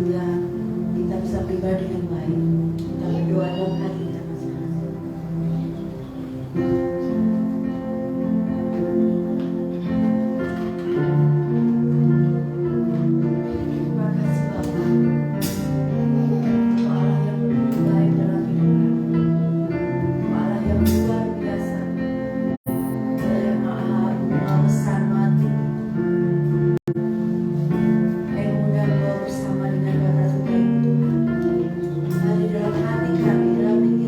sehingga kita bisa pribadi yang baik. Kita berdoa dalam hati kita masing-masing. Terima kasih Bapak, Engkau Allah yang begitu baik dalam hidup kami. Engkau Allah yang luar biasa, Allah yang maha besar, maha tinggi. Yang mudah bawa bersama dengan kata Tuhan. Ada dalam hati kami, dalam pikiran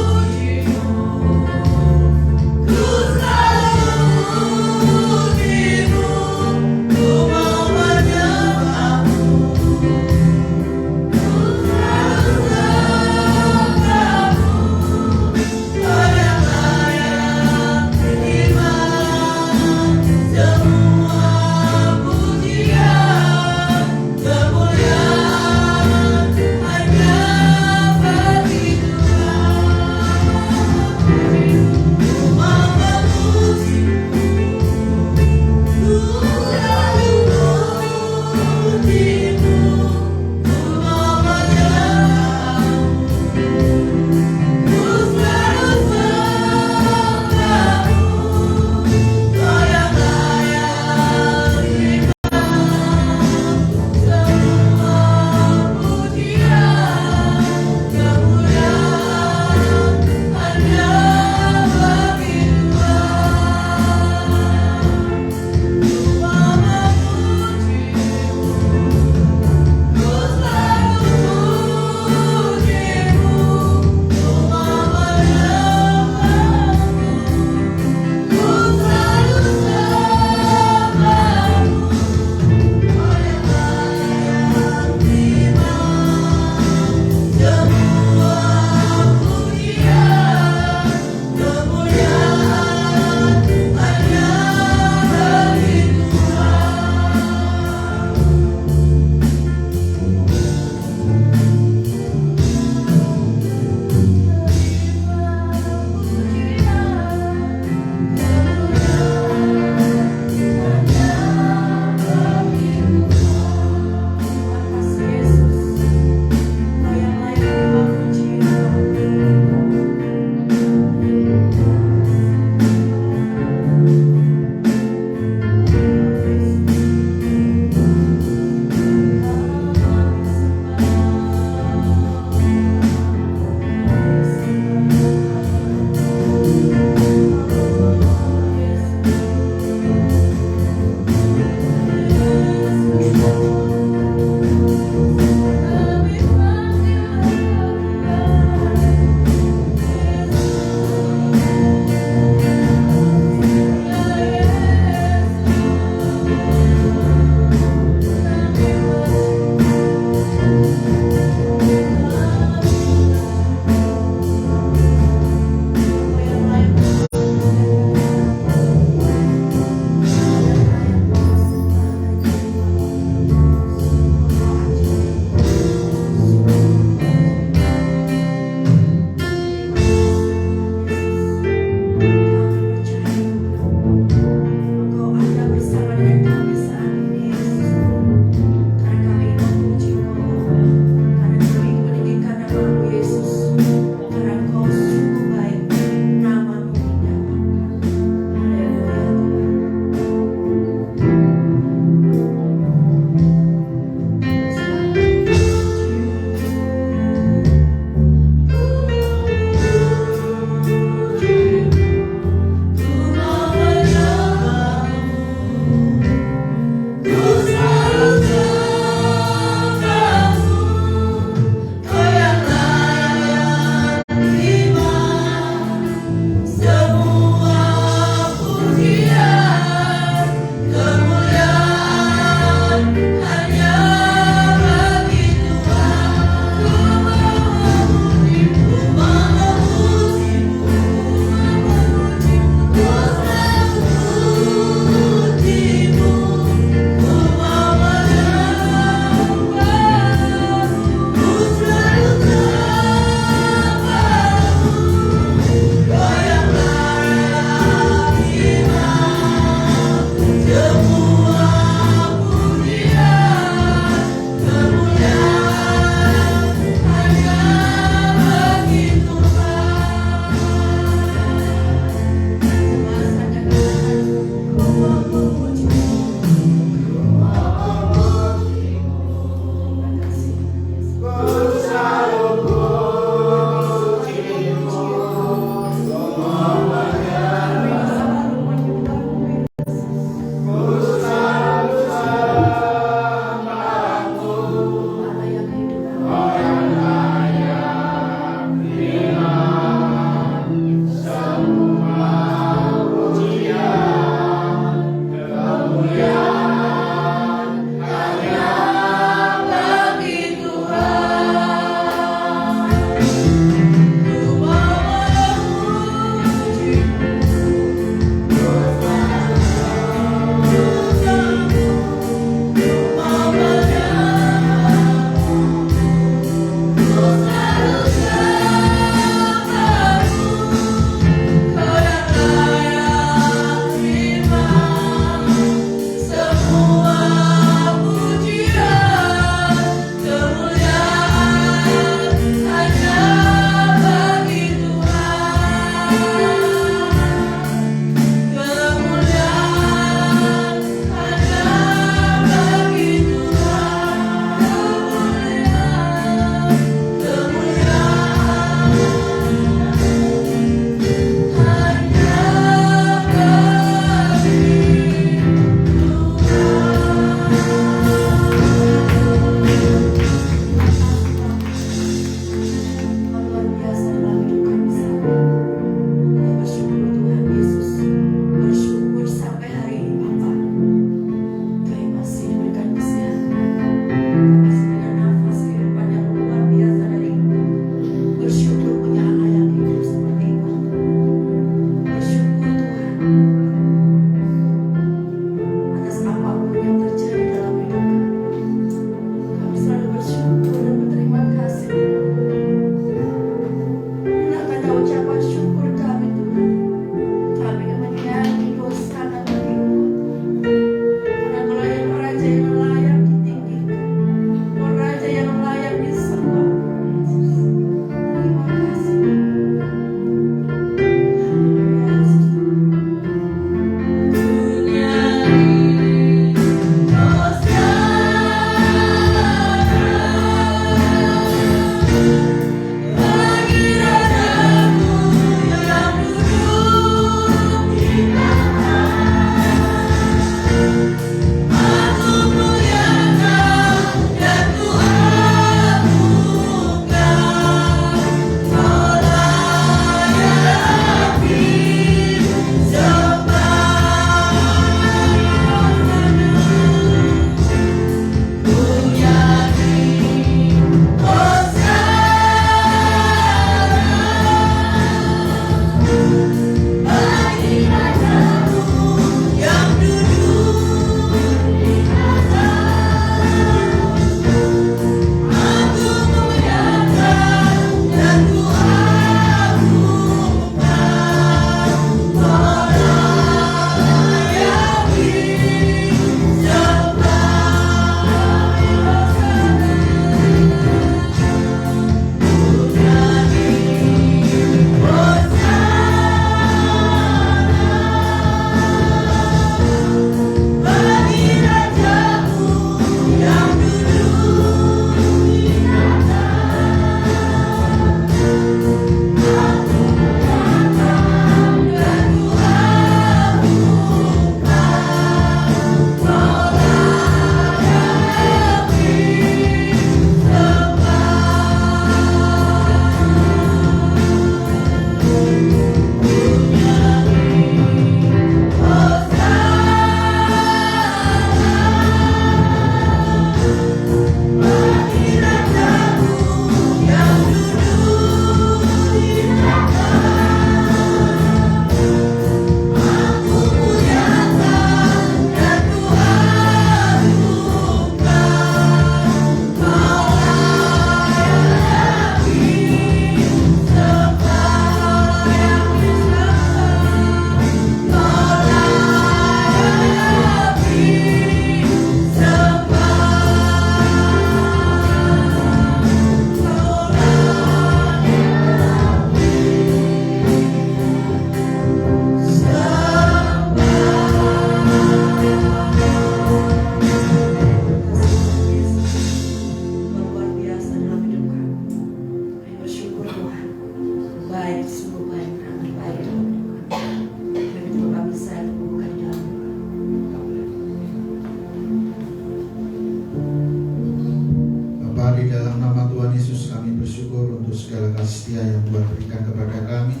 setia yang Tuhan berikan kepada kami.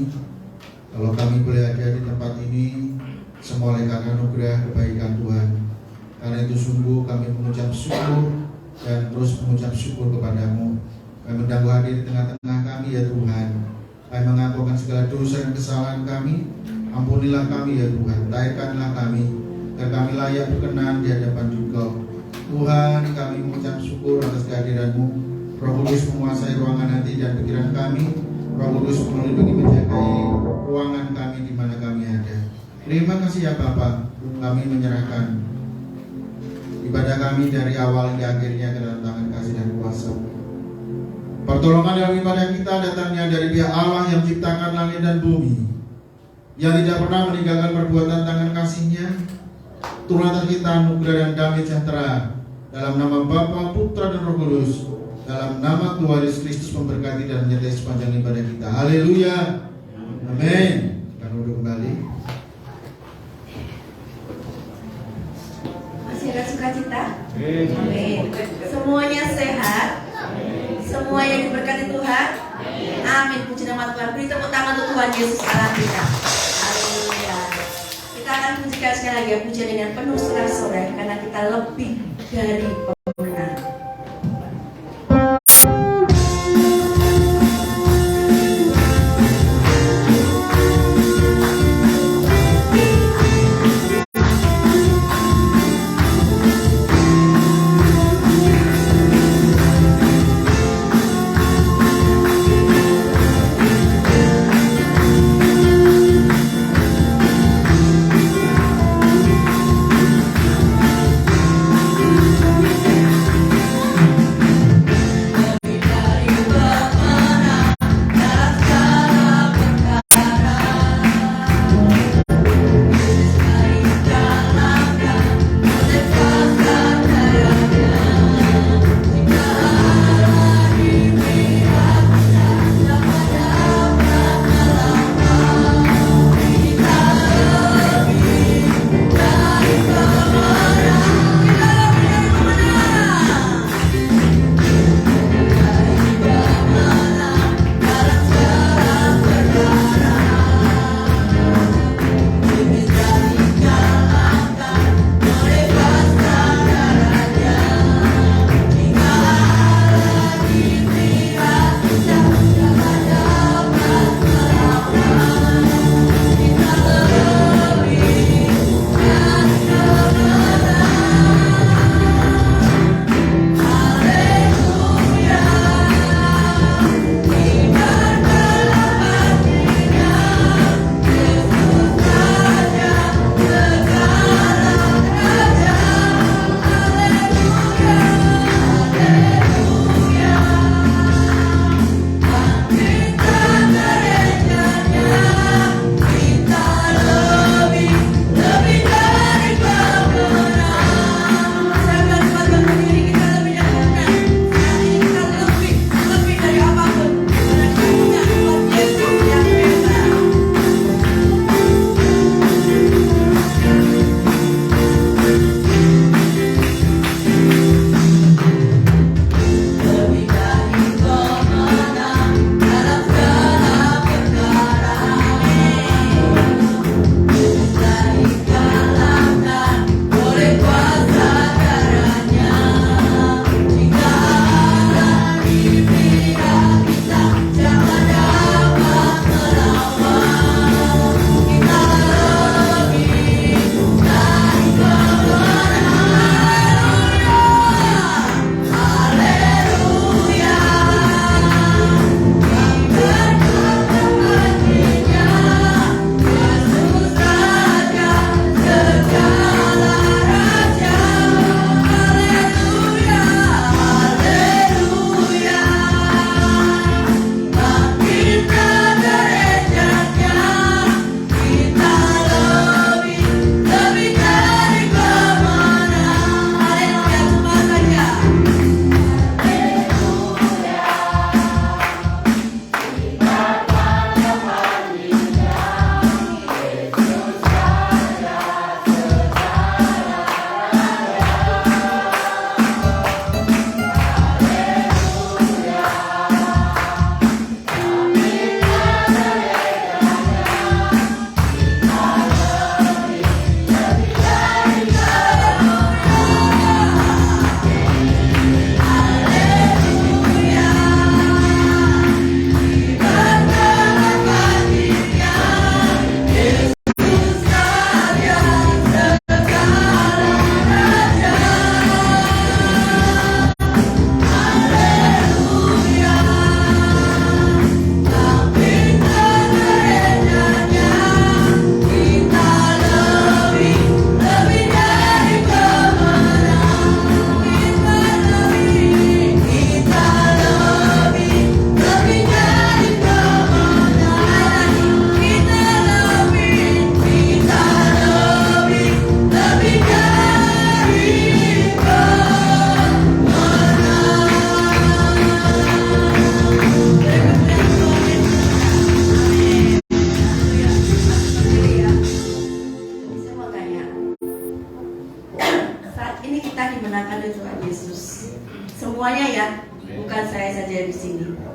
Kalau kami boleh ada di tempat ini, semua oleh karena anugerah kebaikan Tuhan. Karena itu sungguh kami mengucap syukur dan terus mengucap syukur kepadamu. Kami undang hadir di tengah-tengah kami ya Tuhan. Kami mengakukan segala dosa dan kesalahan kami. Ampunilah kami ya Tuhan, taikkanlah kami, agar kami layak berkenan di hadapan Engkau. Tuhan, kami mengucap syukur atas kehadiran-Mu. Roh Kudus menguasai ruangan dan pikiran kami. Roh Kudus melindungi menjagai ruangan kami di mana kami ada. Terima kasih ya Bapa, kami menyerahkan ibadah kami dari awal hingga akhirnya ke dalam tangan kasih dan kuasa. Pertolongan dalam ibadah kita datangnya dari pihak Allah yang menciptakan langit dan bumi, yang tidak pernah meninggalkan perbuatan tangan kasih-Nya. Turunkan kita anugerah dan damai sejahtera dalam nama Bapa, Putra dan Roh Kudus, dalam nama Tuhan Yesus Kristus memberkati dan menyertai sepanjang ibadah kita. Haleluya. Amin. Akan duduk kembali. Masih ada sukacita? Amin. Semuanya sehat? Semuanya diberkati Tuhan? Amin. Puji nama Tuhan. Beri tepuk tangan untuk Tuhan Yesus Allah kita. Haleluya. Kita akan pujikan sekali lagi ya, pujian dengan penuh sorak-sorai karena kita lebih dari pemenang. Amin.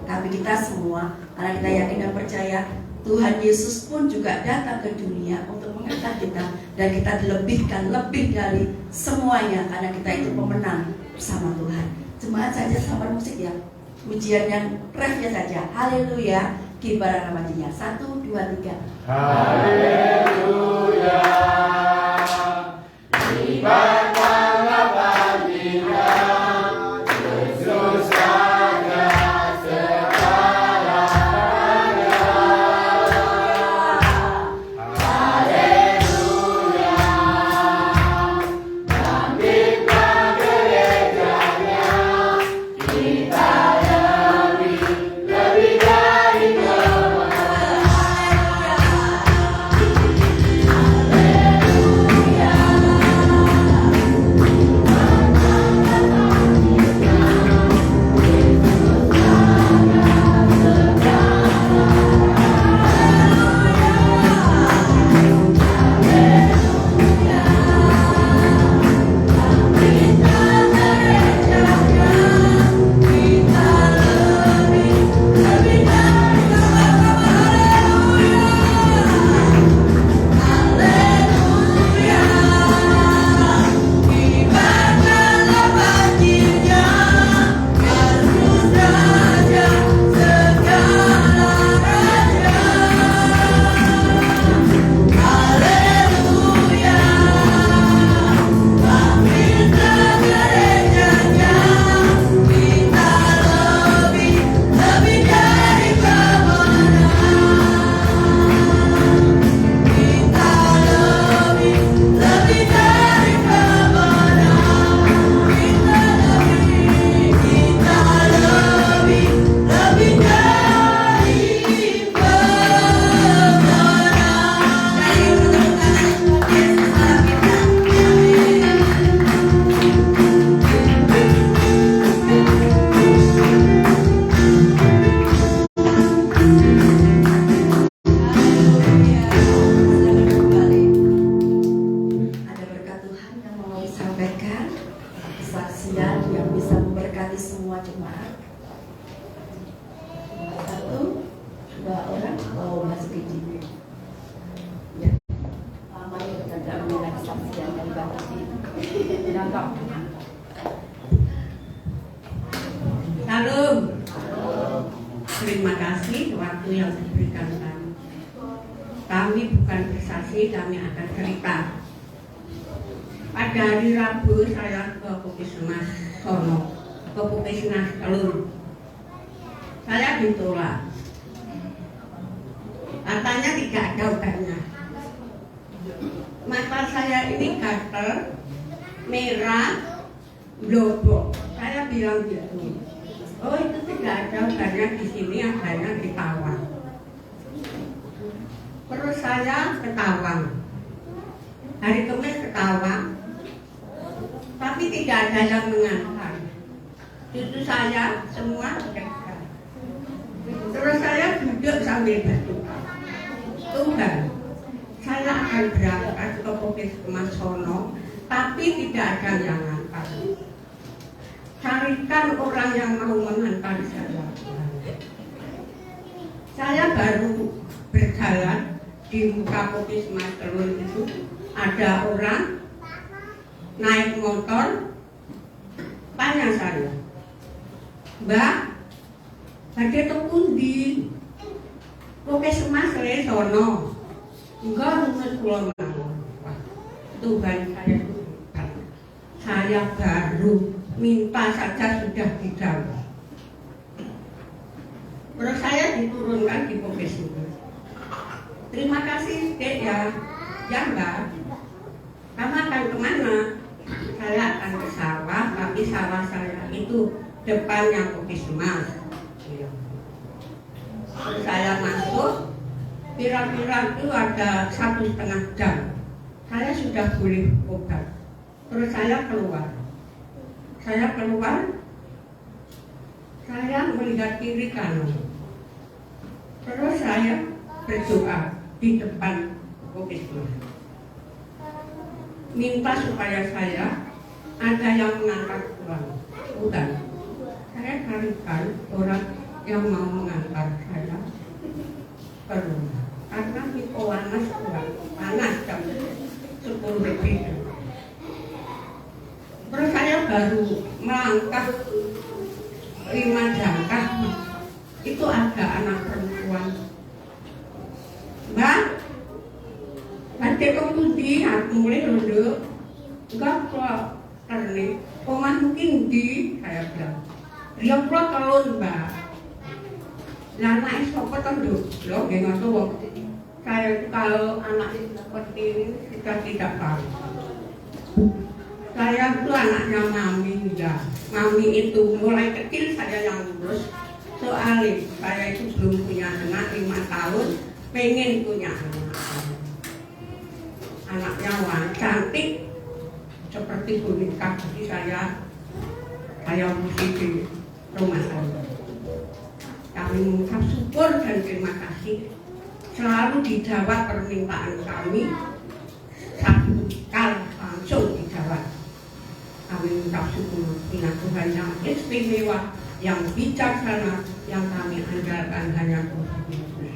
tapi kita semua, karena kita yakin dan percaya Tuhan Yesus pun juga datang ke dunia untuk mengangkat kita, dan kita dilebihkan lebih dari semuanya karena kita itu pemenang bersama Tuhan. Jemaat saja sama musik ya, pujian yang refnya saja. Haleluya, kibaran namanya. 1, 2, 3. Haleluya, kibarkanlah baginya, Yesus Raja segalanya. Haleluya, bangkitlah gerejanya, kita lebih dari Shalom. Terima kasih waktu yang diberikan kami. Kami bukan bersaksi, kami akan cerita. Pada hari Rabu saya ke Puskesmas Sono, ke Puskesmas Telur. Saya ditolak. Katanya tidak ada obatnya. Mata saya ini gatal, merah, blobok. Saya bilang gitu. Oh, itu tidak ada obatnya di sini, adanya di Tawang. Terus saya ke Tawang. Hari Kamis ke Tawang, tapi tidak ada yang mengantar. Cucu saya semua kerja. Terus saya duduk sambil berdoa. Tuhan, saya akan berangkat ke Puskesmas Sono, tapi tidak ada yang mengantar. Carikan orang yang mau mengantar saya. Saya baru berjalan di muka Puskesmas Telur itu, ada orang naik motor, tanya saya, Mbak, badhe to pundi? Puskesmas Sono. Enggak, rumus kula mawon. Tuhan saya itu hebat. Saya baru minta saja sudah dijawab. Terus saya diturunkan di Puskesmas. Terima kasih Dek ya. Ya Mbak, kamu akan kemana? Saya akan ke sawah, tapi sawah saya itu depannya Puskesmas. Saya masuk, kira-kira itu ada 1,5 jam. Saya sudah boleh obat. Terus saya keluar. Saya melihat kiri kanan. Terus saya berdoa di depan Puskesmas. Minta supaya saya ada yang mengangkat pulang. Bukan. Saya carikan orang yang mau mengantar saya ke rumah karena di panas panas jam 10 lebih. Terus saya baru melangkah 5 langkah, itu ada anak perempuan. Mbak, nanti kamu di aku mulai duduk, enggak kok ternik, omah mungkin di, saya bilang, dia pulang kalon mbak. Nah, anak siapa tunduk, loh, gimana tuh? Saya kalau anak seperti ini sudah tidak tahu. Saya itu anaknya mami, ya. Mami itu mulai kecil saya yang ngurus. Soalnya saya itu belum punya anak 5 tahun, pengen punya anak. Anaknya cantik seperti boneka, jadi saya mesti di rumah saya. Kami mengucap syukur dan terima kasih. Selalu dijawab permintaan kami, satu kali langsung dijawab. Kami mengucap syukur dengan Tuhan yang istimewa, yang bijaksana, yang kami andalkan hanya Tuhan Yesus.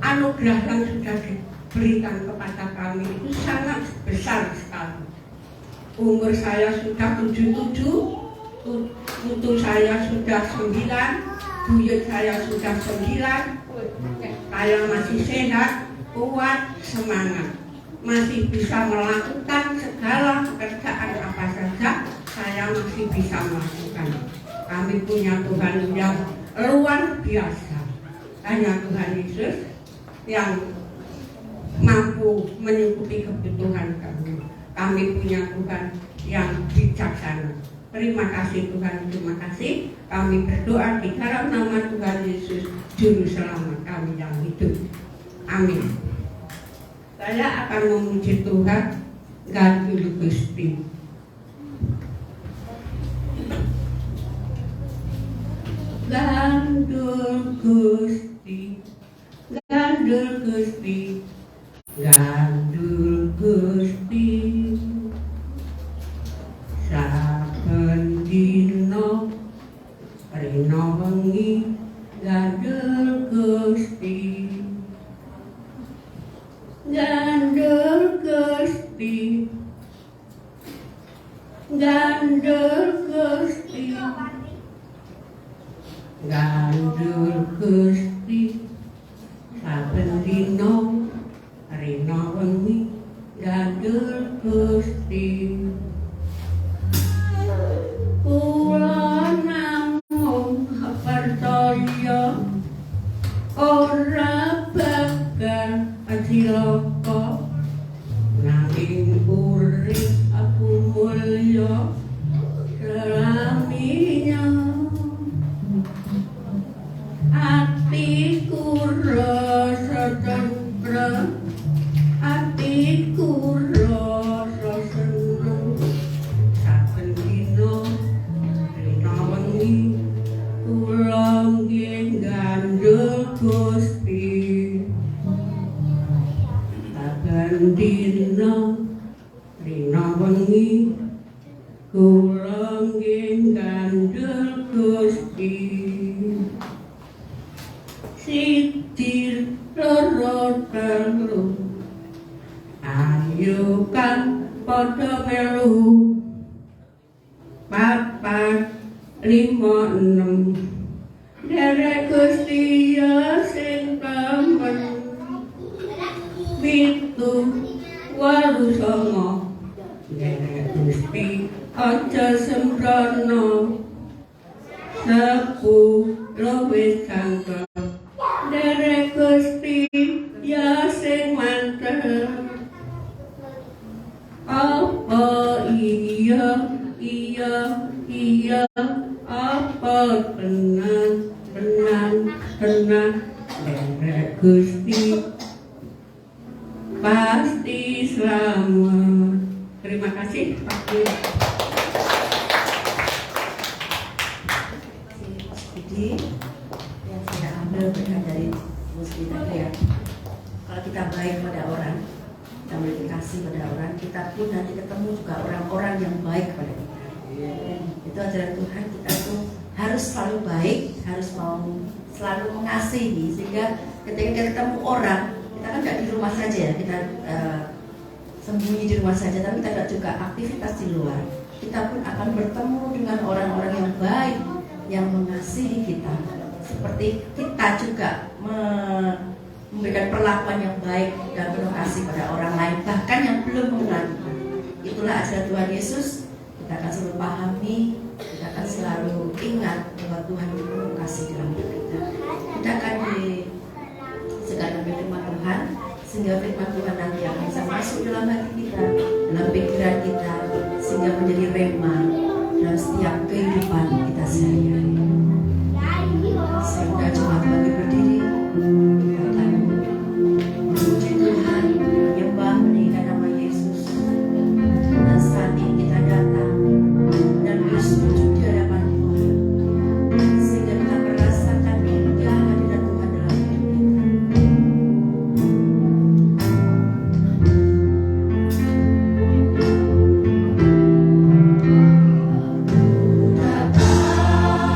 Anugerah yang sudah diberikan kepada kami itu sangat besar sekali. Umur saya sudah 77, putu saya sudah 9, buyut saya sudah 9. Saya masih sehat, kuat, semangat, masih bisa melakukan segala pekerjaan apa saja. Saya masih bisa melakukan. Kami punya Tuhan yang luar biasa. Hanya Tuhan Yesus yang mampu mencukupi kebutuhan kami. Kami punya Tuhan yang bijaksana. Terima kasih Tuhan, terima kasih. Kami berdoa di dalam nama Tuhan Yesus, Juru Selamat kami yang hidup. Amin. Saya akan memuji Tuhan, Gandul Gusti. Gandul Gusti, Gandul Gusti, Gandul Gusti. Saben dina rina wengi gandul Gusti, gandul Gusti, gandul Gusti, gandul Gusti. Saben dina rina wengi gandul Gusti. Kula namung percaya ora bakal cilaka, nanging urip aku mulya selaminya. Atiku rasa tentrem, atiku rasa seneng. Saben dina rina wengi kula nggih gandul Gusti. Saben dina rina wengi kula nggih gandul Gusti. Sidir loro telu, ayo kan padha melu. 4, 5, 6 derek Gusti ya sing temen. 7, 8, 9 derek Gusti aja sembrono. 10 wis cangkem derek Gusti ya sing mantep. Apa iya apa tenan derek Gusti pasti selamat. Terima kasih Pak Guru. Jadi yang saya ambil berkat dari Gusti tadi ya, kalau kita baik pada orang, kita beri kasih pada orang, kita pun nanti ketemu juga orang-orang yang baik pada kita. Itu ajaran Tuhan, kita tuh harus harus selalu baik, harus mau selalu mengasihi, sehingga ketika kita ketemu orang, kita kan tidak di rumah saja ya, kita sembunyi di rumah saja, tapi kita juga aktivitas di luar. Kita pun akan bertemu dengan orang-orang yang baik, yang mengasihi kita. Seperti kita juga memberikan perlakuan yang baik dan penuh kasih pada orang lain, bahkan yang belum mengenal Tuhan. Itulah ajaran Tuhan Yesus. Kita akan selalu pahami, kita akan selalu ingat bahwa Tuhan itu penuh kasih dalam hidup kita. Kita akan disegarkan oleh firman Tuhan, sehingga firman Tuhan nanti akan bisa masuk dalam hati kita, dalam pikiran kita, sehingga menjadi rema dalam setiap kehidupan kita sehari-hari. Sehingga cuma bagi berdiri, kita akan memuji Tuhan, menyembah, meninggikan nama Yesus. Dan saat ini kita datang dan bersujud di hadapan Tuhan, sehingga kita merasakan indah hadirat Tuhan dalam hidup kita. Datang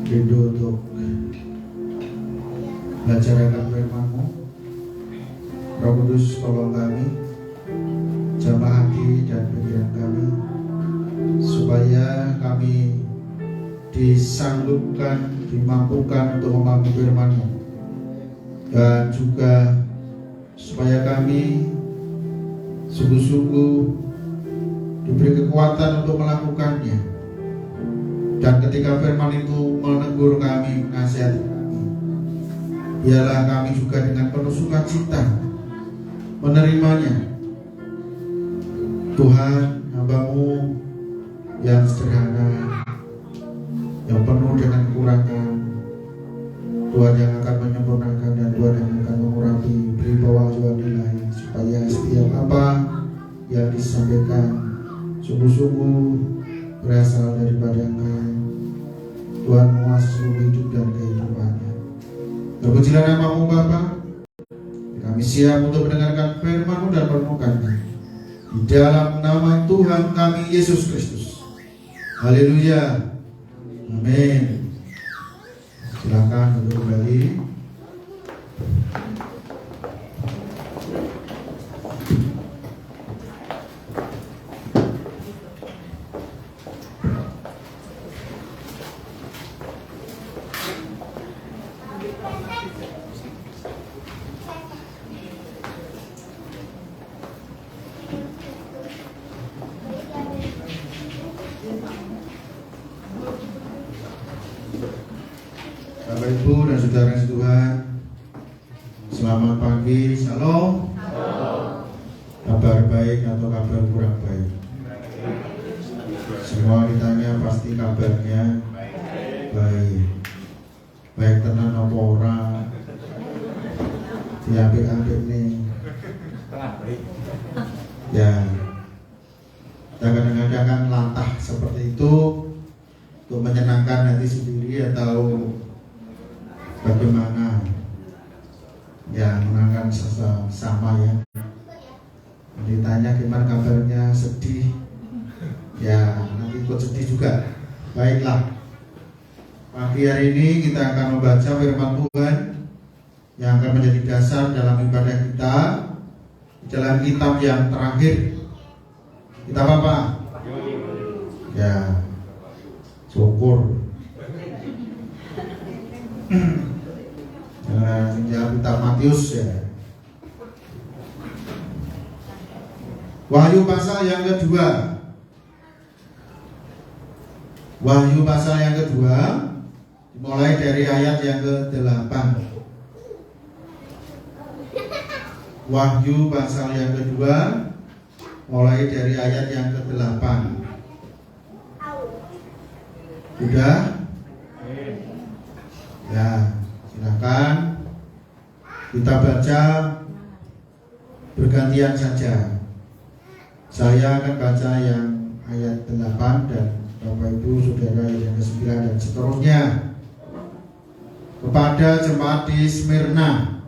rindu untuk belajar akan firman-Mu. Roh Kudus, tolong kami, jamah hati dan pikiran kami, supaya kami disanggupkan, dimampukan untuk memahami firman-Mu, dan juga supaya kami sungguh-sungguh diberi kekuatan untuk melakukannya. Dan ketika firman itu menegur kami, menasihati kami, biarlah kami juga dengan penuh sukacita menerimanya. Tuhan, hamba-Mu yang sederhana, yang penuh dengan kekurangan, Tuhan yang akan menyempurnakan, dan Tuhan yang akan mengurapi, beri bawah Tuhan nilai, supaya setiap apa yang disampaikan sungguh-sungguh berasal daripada Engkau. Tuhan menguasai seluruh hidup dan kehidupannya. Terpujilah nama-Mu Bapa. Kami siap untuk mendengarkan firman-Mu dan merenungkannya. Di dalam nama Tuhan kami Yesus Kristus. Haleluya. Amin. Silakan duduk kembali. Bapak Ibu dan saudara Tuhan, selamat pagi, shalom. Kabar baik atau kabar kurang baik? Semua ditanya pasti kabarnya baik. Baik tenan apa ora? Diapik-apik nih. Ya, kita kadang-kadang kan latah seperti itu untuk menyenangkan hati sendiri atau bagaimana, ya menangkan sama ya. Ditanya gimana kabarnya, sedih, ya nanti ikut sedih juga. Baiklah, pagi hari ini kita akan membaca firman Tuhan yang akan menjadi dasar dalam ibadah kita dalam kitab yang terakhir. Kitab apa? Ya, syukur. Kitab Matius ya. Wahyu pasal yang kedua. Wahyu pasal yang kedua, mulai dari ayat yang ke-8. Wahyu pasal yang kedua, mulai dari ayat yang ke-8. Sudah? Ya, silakan kita baca bergantian saja. Saya akan baca yang ayat 8 dan Bapak Ibu Saudara yang ke-9 dan seterusnya. Kepada jemaat di Smyrna,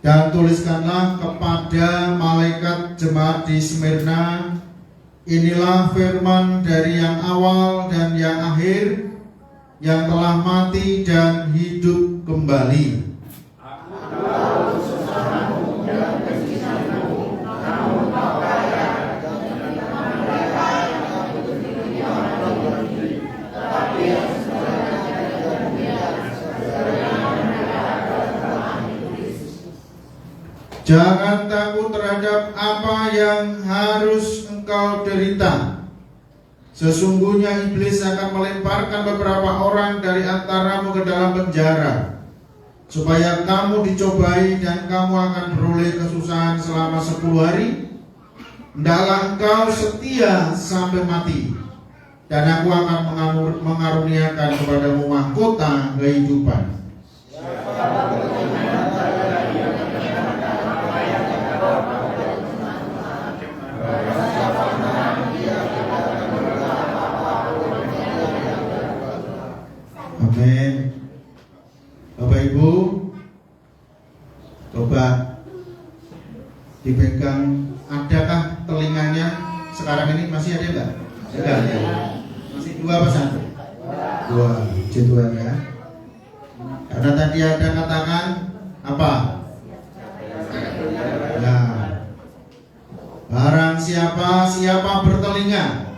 dan tuliskanlah kepada malaikat jemaat di Smyrna, inilah firman dari yang awal dan yang akhir, yang telah mati dan hidup kembali. Jangan takut terhadap apa yang harus engkau derita. Sesungguhnya iblis akan melemparkan beberapa orang dari antaramu ke dalam penjara, supaya kamu dicobai dan kamu akan beroleh kesusahan selama 10 hari. Hendaklah engkau setia sampai mati, dan aku akan mengaruniakan kepadamu mahkota kehidupan. Amin. Bapak Ibu, coba dipegang. Adakah telinganya sekarang ini? Masih ada enggak? Enggak ya? Masih 2 apa 1? 2. Puji Tuhan ya. Karena tadi ada katakan apa? Nah, barang siapa bertelinga,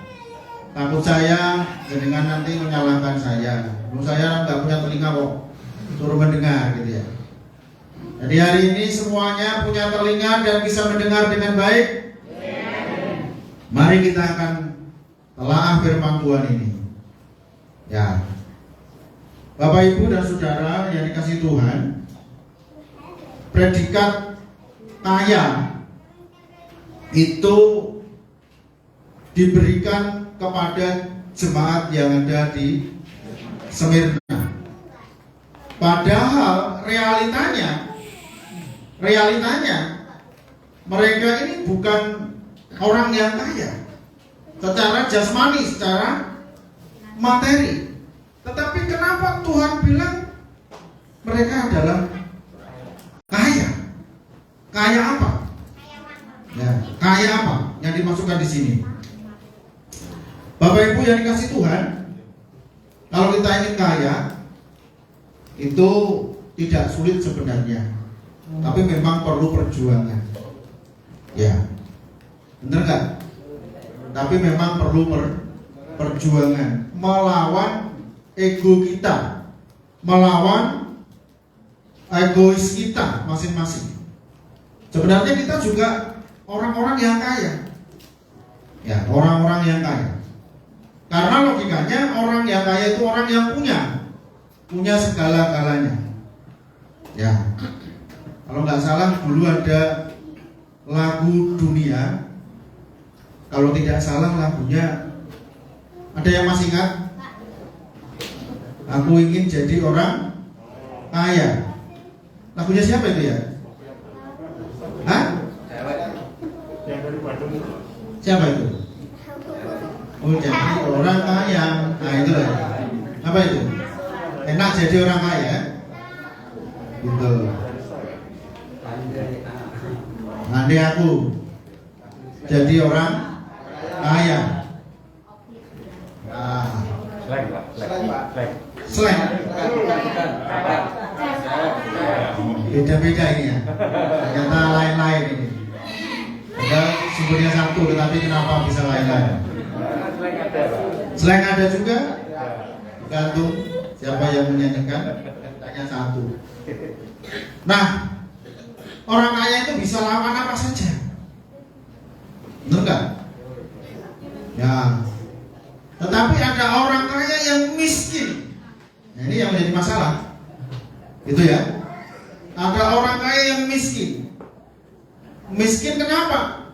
takut saya dengan nanti menyalahkan saya. Saya nggak punya telinga kok, suruh mendengar gitu ya. Jadi hari ini semuanya punya telinga dan bisa mendengar dengan baik. Mari kita akan telaah firman Tuhan ini. Ya, Bapak Ibu dan Saudara yang dikasihi Tuhan, predikat kaya itu diberikan kepada jemaat yang ada di Smyrna. Padahal realitanya mereka ini bukan orang yang kaya secara jasmani, secara materi. Tetapi kenapa Tuhan bilang mereka adalah kaya? Kaya apa? Ya, kaya apa yang dimasukkan di sini? Bapak Ibu yang dikasih Tuhan, kalau kita ingin kaya itu tidak sulit sebenarnya, tapi memang perlu perjuangan. Ya, benar nggak? Tapi memang perlu perjuangan melawan ego kita, melawan egois kita masing-masing. Sebenarnya kita juga orang-orang yang kaya, ya, orang-orang yang kaya. Karena logikanya orang yang kaya itu orang yang punya segala-galanya. Ya, kalau nggak salah dulu ada lagu dunia. Kalau tidak salah lagunya, ada yang masih ingat? Aku ingin jadi orang kaya. Lagunya siapa itu ya? Hah? Siapa itu? Oh, jadi orang kaya. Nah itu lah. Apa itu? Enak jadi orang kaya. Gitu. Nanti aku jadi orang kaya. Slang. Beda-beda ini ya. Ternyata lain-lain ini. Ada sumbernya satu, tetapi kenapa bisa lain-lain? Slang ada juga. Gantung siapa yang menyanyikan. Hanya satu. Nah, orang kaya itu bisa lawan apa saja. Benar nggak? Ya. Tetapi ada orang kaya yang miskin. Nah, ini yang menjadi masalah. Itu ya. Ada orang kaya yang miskin. Miskin kenapa?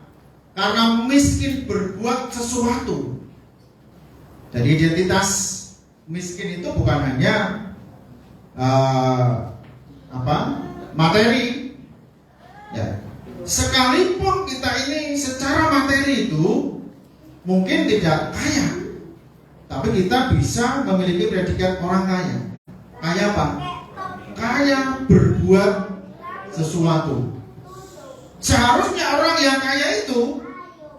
Karena miskin berbuat sesuatu. Jadi identitas miskin itu bukan hanya materi. Ya. Sekalipun kita ini secara materi itu mungkin tidak kaya, tapi kita bisa memiliki predikat orang kaya. Kaya apa? Kaya berbuat sesuatu. Seharusnya orang yang kaya itu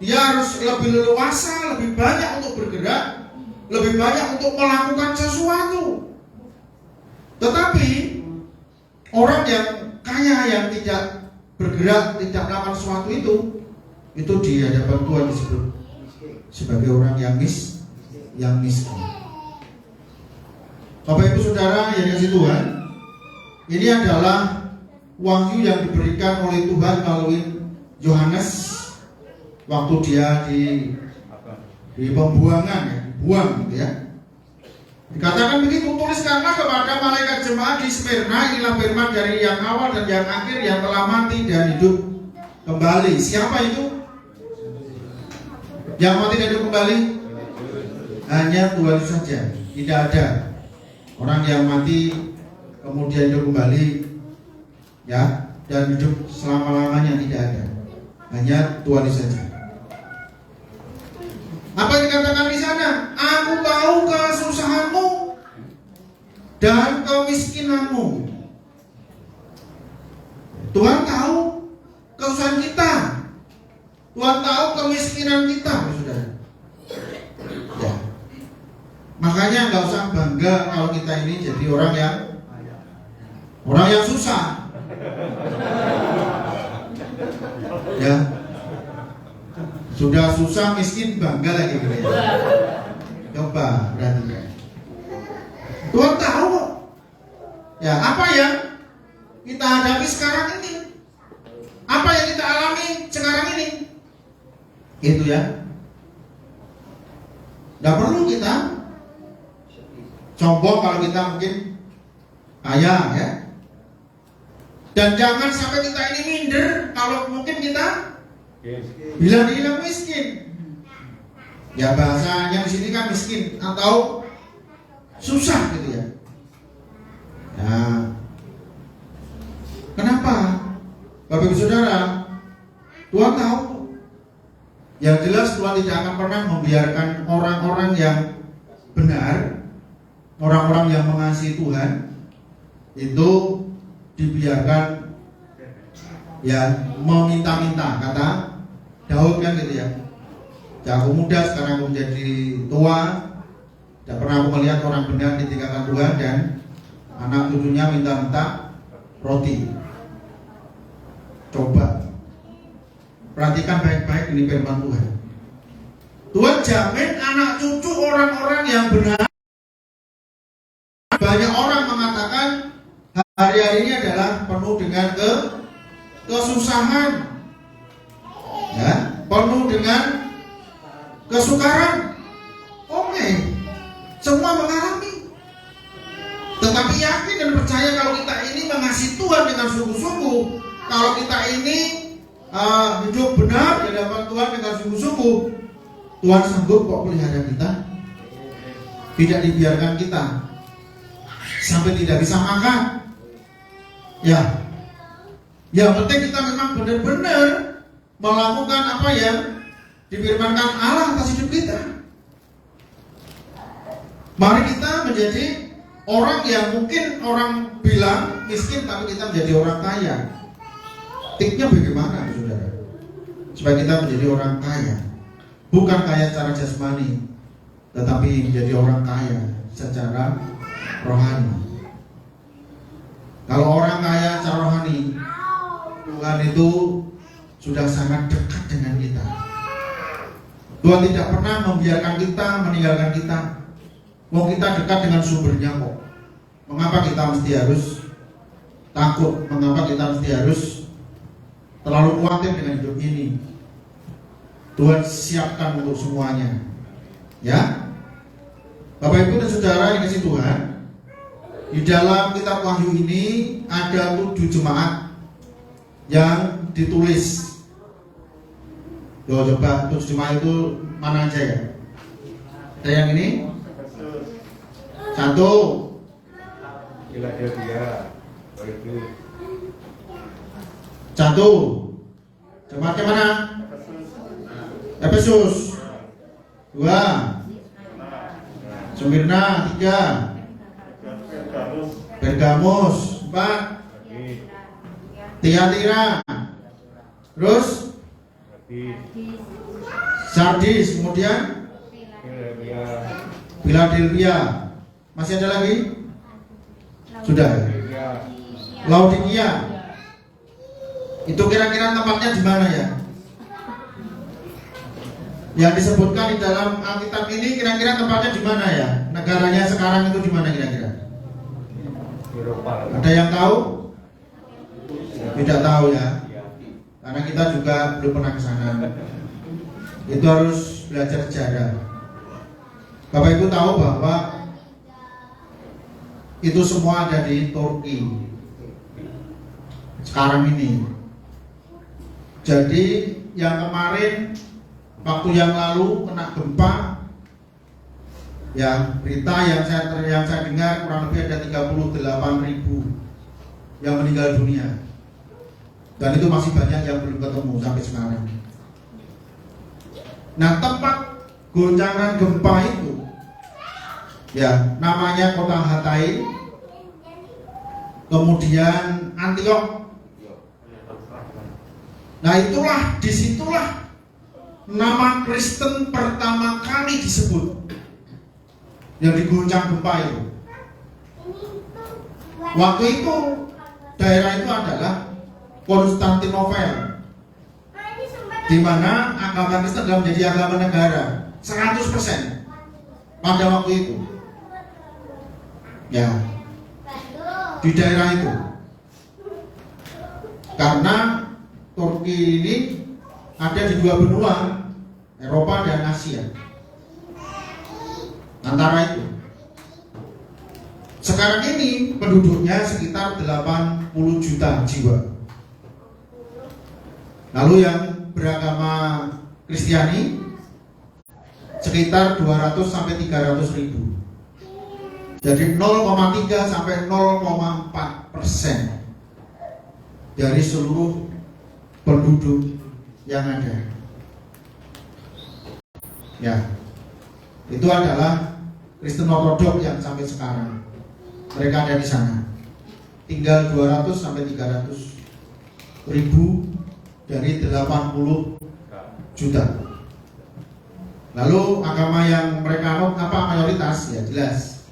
dia harus lebih leluasa, lebih banyak untuk bergerak, lebih banyak untuk melakukan sesuatu. Tetapi orang yang kaya yang tidak bergerak, tidak melakukan sesuatu itu di hadapan Tuhan disebut sebagai orang yang miskin. Bapak Ibu Saudara yang dikasihi Tuhan, ini adalah wahyu yang diberikan oleh Tuhan melalui Yohanes waktu dia di pembuangan, ya, dibuang gitu ya. Dikatakan begitu, tuliskanlah kepada malaikat jemaat di Smyrna, inilah firman dari yang awal dan yang akhir, yang telah mati dan hidup kembali. Siapa itu? Yang mati dan hidup kembali? Hanya Tuhan saja. Tidak ada orang yang mati kemudian hidup kembali, ya, dan hidup selama-lamanya, tidak ada. Hanya Tuhan saja. Apa yang dikatakan di sana? Aku tahu kesusahanmu dan kemiskinanmu. Tuhan tahu kesusahan kita. Tuhan tahu kemiskinan kita, saudara. Ya. Maka Makanya nggak usah bangga kalau kita ini jadi orang yang susah. Ya, sudah susah miskin bangga lagi gitu ya. Coba perhatikan. Tuhan tahu kok. Ya, apa yang kita hadapi sekarang ini? Apa yang kita alami sekarang ini? Itu ya. Tidak perlu kita sombong kalau kita mungkin kaya ya. Dan jangan sampai kita ini minder kalau mungkin kita bilang miskin. Ya bahasanya di sini kan miskin atau susah gitu ya. Nah, kenapa? Bapak Ibu Saudara, Tuhan tahu. Yang jelas Tuhan tidak akan pernah membiarkan orang-orang yang benar, orang-orang yang mengasihi Tuhan itu dibiarkan ya meminta-minta. Kata Daud kan gitu ya. Aku muda, sekarang aku menjadi tua, tidak pernah aku melihat orang benar ditinggalkan Tuhan dan anak cucunya minta-minta roti. Coba perhatikan baik-baik ini firman Tuhan. Tuhan jamin anak cucu orang-orang yang benar. Banyak orang mengatakan hari-hari ini adalah penuh dengan kesusahan, ya, penuh dengan kesukaran. Oke, semua mengalami. Tetapi yakin dan percaya kalau kita ini mengasihi Tuhan dengan sungguh-sungguh, kalau kita ini hidup benar di hadapan Tuhan dengan sungguh-sungguh, Tuhan sanggup kok pelihara kita. Tidak dibiarkan kita sampai tidak bisa makan. Ya, yang penting kita memang benar-benar melakukan apa yang difirmankan Allah atas hidup kita. Mari kita menjadi orang yang mungkin orang bilang miskin, tapi kita menjadi orang kaya. Tipnya bagaimana, saudara? Supaya kita menjadi orang kaya, bukan kaya secara jasmani, tetapi menjadi orang kaya secara rohani. Kalau orang kaya secara rohani, Tuhan itu sudah sangat dekat dengan kita. Tuhan tidak pernah membiarkan kita meninggalkan kita. Mau kita dekat dengan sumbernya kok. Mengapa kita mesti harus takut? Mengapa kita mesti harus terlalu khawatir dengan hidup ini? Tuhan siapkan untuk semuanya. Ya, Bapak Ibu dan Saudara yang kasih Tuhan, di dalam kitab Wahyu ini ada 7 jemaat yang ditulis. Coba 7 jemaat itu mana aja ya? Ada yang ini? 1. Philadelphia. 1. Jemaatnya mana? Efesus. 2. Smyrna. 3. Pergamus. 4. Tiatira. Terus Sardis. Kemudian Philadelphia. Masih ada lagi? Sudah. Laodikia. Itu kira-kira tempatnya di mana ya? Yang disebutkan di dalam Alkitab ini kira-kira tempatnya di mana ya? Negaranya sekarang itu di mana kira-kira? Ada yang tahu? Tidak tahu ya. Karena kita juga belum pernah ke sana. Itu harus belajar sejarah. Bapak Ibu tahu bahwa itu semua ada di Turki sekarang ini. Jadi yang kemarin waktu yang lalu kena gempa, ya berita yang saya dengar kurang lebih ada 38.000 yang meninggal dunia. Dan itu masih banyak yang belum ketemu sampai sekarang. Nah, tempat goncangan gempa itu ya namanya kota Hatay, kemudian Antioch. Nah, disitulah nama Kristen pertama kali disebut. yang diguncang gempa itu. Waktu itu daerah itu adalah Konstantinopel, di mana agama Kristen telah menjadi agama negara 100% pada waktu itu. Ya, di daerah itu. Karena Turki ini ada di dua benua, Eropa dan Asia. Antara itu. Sekarang ini penduduknya sekitar 80 juta jiwa. Lalu yang beragama Kristiani sekitar 200 sampai 300 ribu. Jadi 0,3 sampai 0,4% dari seluruh penduduk yang ada. Ya, itu adalah Kristen Ortodok yang sampai sekarang. Mereka ada di sana. Tinggal 200 sampai 300 ribu dari 80 juta. Lalu agama yang mereka anut apa mayoritas? Ya jelas.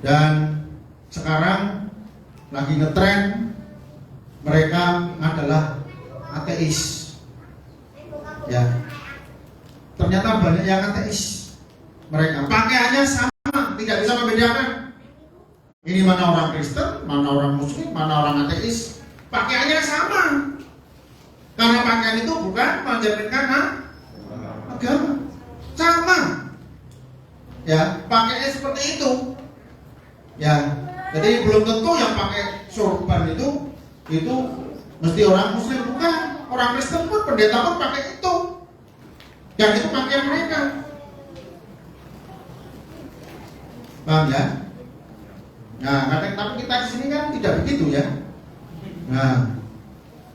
Dan sekarang lagi ngetren mereka adalah ateis. Ya. Ternyata banyak yang ateis. Mereka pakaiannya sama, tidak bisa membedakan. Ini mana orang Kristen, mana orang Muslim, mana orang ateis. Pakaiannya sama. Karena pakaian itu bukan mencerminkan agama. Sama. Ya, pakainya seperti itu. Ya, jadi belum tentu yang pakai sorban itu mesti orang Muslim, bukan. Orang Kristen pun, pendeta pun pakai itu. Yang itu pakaian mereka. Paham ya? Nah, kadang tapi kita di sini kan tidak begitu ya. Nah,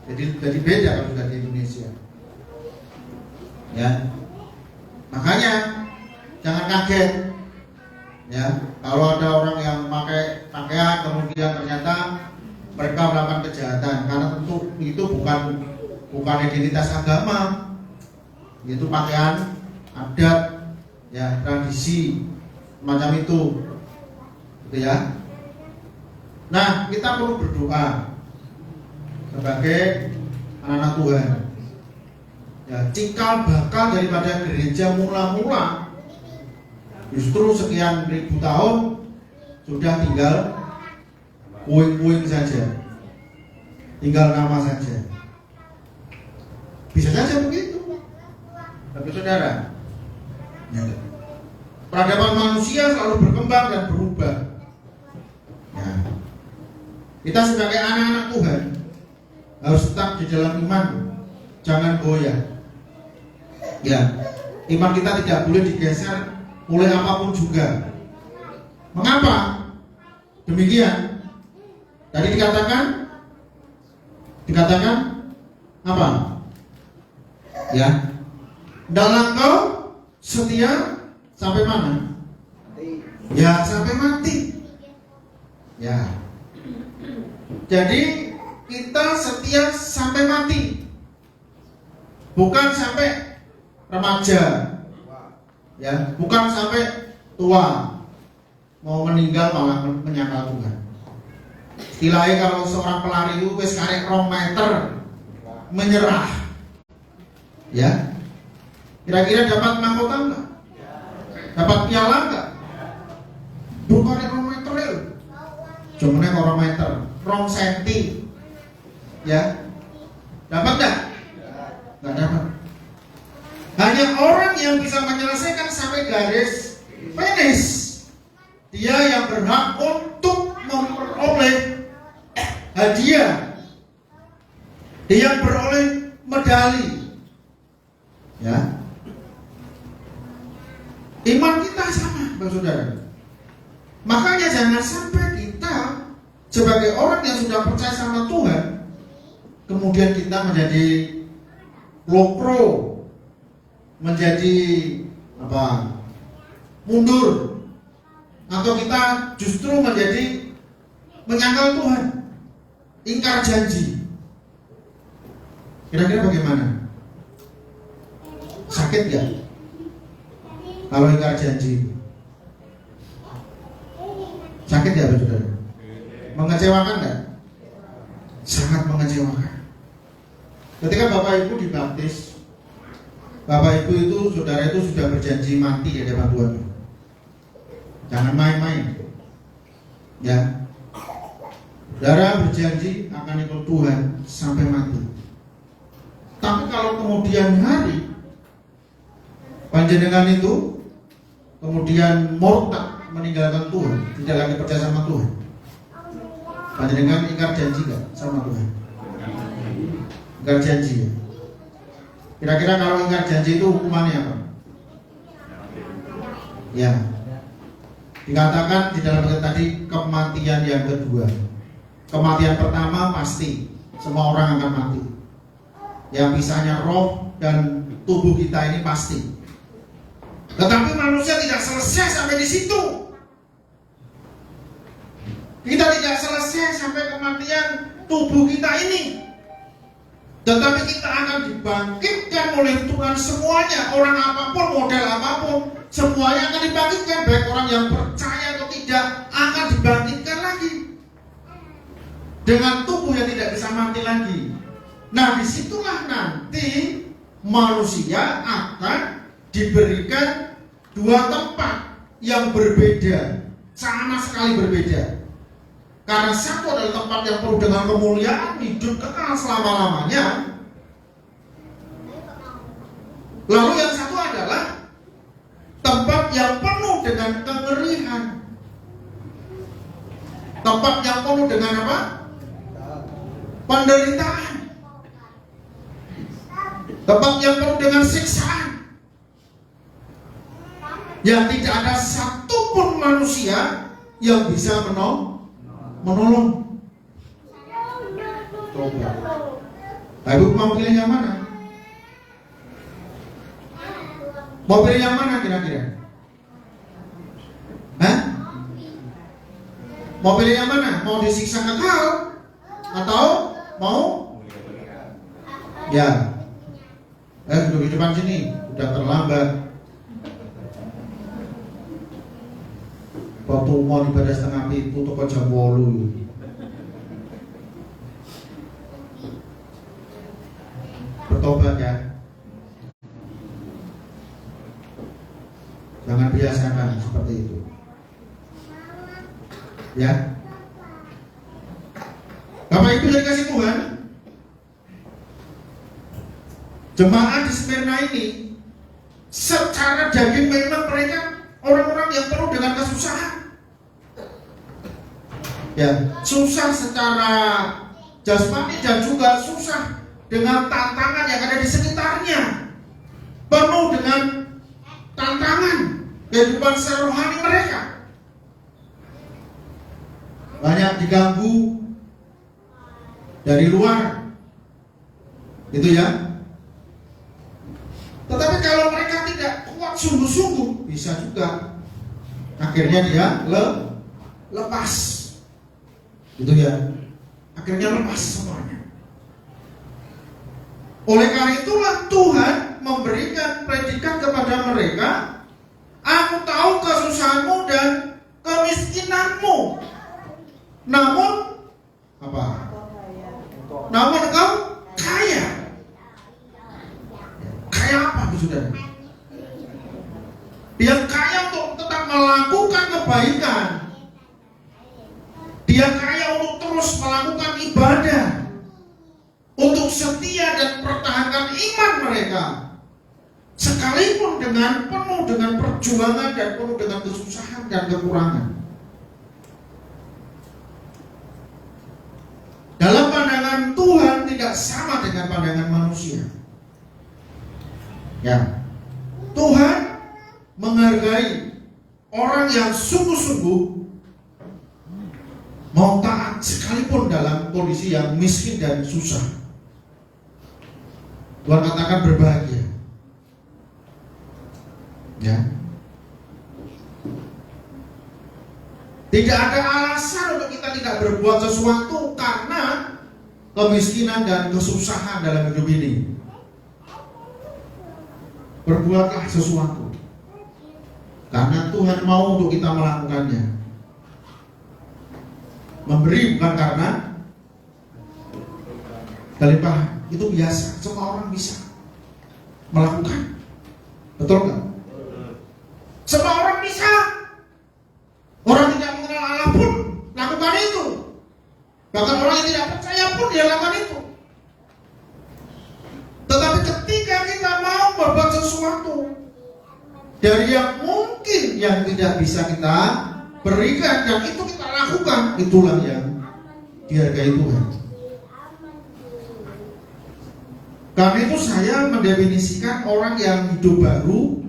jadi beda kalau sudah di Indonesia. Ya, makanya jangan kaget. Ya, kalau ada orang yang pakai pakaian kemudian ternyata mereka melakukan kejahatan, karena tentu itu bukan identitas agama, itu pakaian adat, ya tradisi macam itu, gitu ya. Nah, kita perlu berdoa sebagai anak-anak Tuhan. Ya, cikal bakal daripada gereja mula-mula justru sekian ribu tahun sudah tinggal puing-puing saja, tinggal nama saja. Bisa saja begitu. Tapi saudara, ya, peradaban manusia selalu berkembang dan berubah. Ya. Kita sebagai anak-anak Tuhan harus tetap di dalam iman, jangan goyah. Ya, iman kita tidak boleh digeser oleh apapun juga. Mengapa demikian? Tadi dikatakan apa? Ya, dalam kau setia sampai mana? Ya, sampai mati. Ya. Jadi kita setia sampai mati, bukan sampai remaja, ya, bukan sampai tua, mau meninggal malah menyangkal Tuhan. Istilahnya kalau seorang pelari itu wis karek 2 meter menyerah, ya, kira-kira dapat mahkota enggak? Dapat piala enggak? Bukan 2 meter ya, cuma 2 meter, 2 senti, ya, dapat enggak? Enggak dapat. Hanya orang yang bisa menyelesaikan sampai garis finish, dia yang berhak untuk memperoleh hadiah, dia yang beroleh medali. Ya, iman kita sama, Bapak Saudara. Makanya jangan sampai kita sebagai orang yang sudah percaya sama Tuhan, kemudian kita menjadi lopro, menjadi apa? Mundur, atau kita justru menjadi menyangkal Tuhan, ingkar janji. Kira-kira bagaimana? Sakit gak kalau ingkar janji? Sakit ya saudara? Mengecewakan nggak? Sangat mengecewakan. Ketika Bapak Ibu dibaptis, Bapak Ibu itu, saudara itu sudah berjanji mati di hadapan Tuhan. Jangan main-main. Ya. Saudara berjanji akan ikut Tuhan sampai mati. Tapi kalau kemudian hari panjenengan itu kemudian murtad meninggalkan Tuhan, tidak lagi percaya sama Tuhan, panjenengan ingkar janji gak sama Tuhan? Ingkar janji ya? Kira-kira kalau ingkar janji itu hukumannya apa? Ya, dikatakan di dalam ayat tadi kematian yang kedua. Kematian pertama pasti semua orang akan mati. Yang pisahnya roh dan tubuh kita ini pasti. Tetapi manusia tidak selesai sampai di situ. Kita tidak selesai sampai kematian tubuh kita ini. Tetapi kita akan dibangkitkan oleh Tuhan semuanya. Orang apapun, model apapun, semuanya akan dibangkitkan. Baik orang yang percaya atau tidak, akan dibangkitkan lagi dengan tubuh yang tidak bisa mati lagi. Nah, disitulah nanti manusia akan diberikan dua tempat yang berbeda, sama sekali berbeda. Karena satu adalah tempat yang penuh dengan kemuliaan, hidup kekal selama-lamanya. Lalu yang satu adalah tempat yang penuh dengan kengerian. Tempat yang penuh dengan apa? Penderitaan. Tempat yang penuh dengan siksaan. Yang tidak ada satupun manusia yang bisa menolong. Coba. Ibu mau pilih yang mana? Mau pilih yang mana kira-kira? Hah? Mau pilih yang mana? Mau disiksa kekal atau mau? Ya. Duduk di depan sini, udah terlambat. Waktu mau ibadah setengah itu toko jam 8. Bertobat ya. Jangan biasakan seperti itu. Ya. Bapak Ibu yang dikasih Tuhan, jemaat di Smyrna ini secara daging memang mereka orang-orang yang penuh dengan kesusahan. Ya, susah secara jasmani dan juga susah dengan tantangan yang ada di sekitarnya. Penuh dengan tantangan kehidupan secara rohani mereka. Banyak diganggu dari luar. Itu ya. Tetapi kalau mereka tidak kuat sungguh-sungguh, bisa juga akhirnya dia lepas. Gitu ya. Akhirnya lepas semuanya. Oleh karena itulah Tuhan memberikan predikat kepada mereka, aku tahu kesusahanmu dan kemiskinanmu. Namun apa? Namun engkau kaya. Kaya apa saudara? Dia kaya untuk tetap melakukan kebaikan. Dia kaya untuk terus melakukan ibadah, untuk setia dan pertahankan iman mereka, sekalipun dengan penuh dengan perjuangan dan penuh dengan kesusahan dan kekurangan. Dalam pandangan Tuhan tidak sama dengan pandangan manusia. Ya, Tuhan menghargai orang yang sungguh-sungguh mau taat sekalipun dalam kondisi yang miskin dan susah. Tuhan katakan berbahagia. Ya. Tidak ada alasan untuk kita tidak berbuat sesuatu karena kemiskinan dan kesusahan dalam hidup ini. Berbuatlah sesuatu karena Tuhan mau untuk kita melakukannya. Memberi bukan karena kelimpahan. Itu biasa, semua orang bisa melakukan. Betul nggak? Semua orang bisa. Orang tidak mengenal Allah pun lakukan itu. Bahkan orang yang tidak percaya pun dia lakukan itu. Tetapi ketika kita mau berbuat sesuatu dari yang mungkin yang tidak bisa kita berikan dan itu kita lakukan, itulah yang dihargai Tuhan. Karena itu saya mendefinisikan orang yang hidup baru,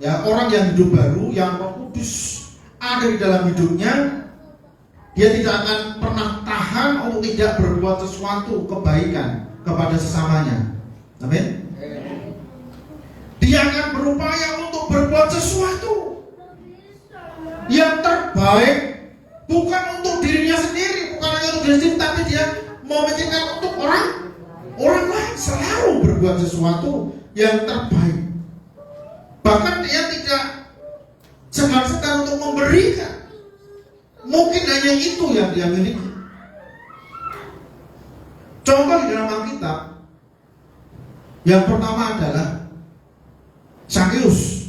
ya, orang yang hidup baru, yang Roh Kudus ada di dalam hidupnya, dia tidak akan pernah tahan untuk tidak berbuat sesuatu kebaikan kepada sesamanya. Amin. Dia akan berupaya untuk berbuat sesuatu yang terbaik, bukan untuk dirinya sendiri, bukan hanya untuk diri sendiri, tapi dia memikirkan untuk orang lain, selalu berbuat sesuatu yang terbaik. Bahkan dia tidak segan-segan untuk memberikan. Mungkin hanya itu yang dia miliki. Contoh di dalam Alkitab, yang pertama adalah Zakheus.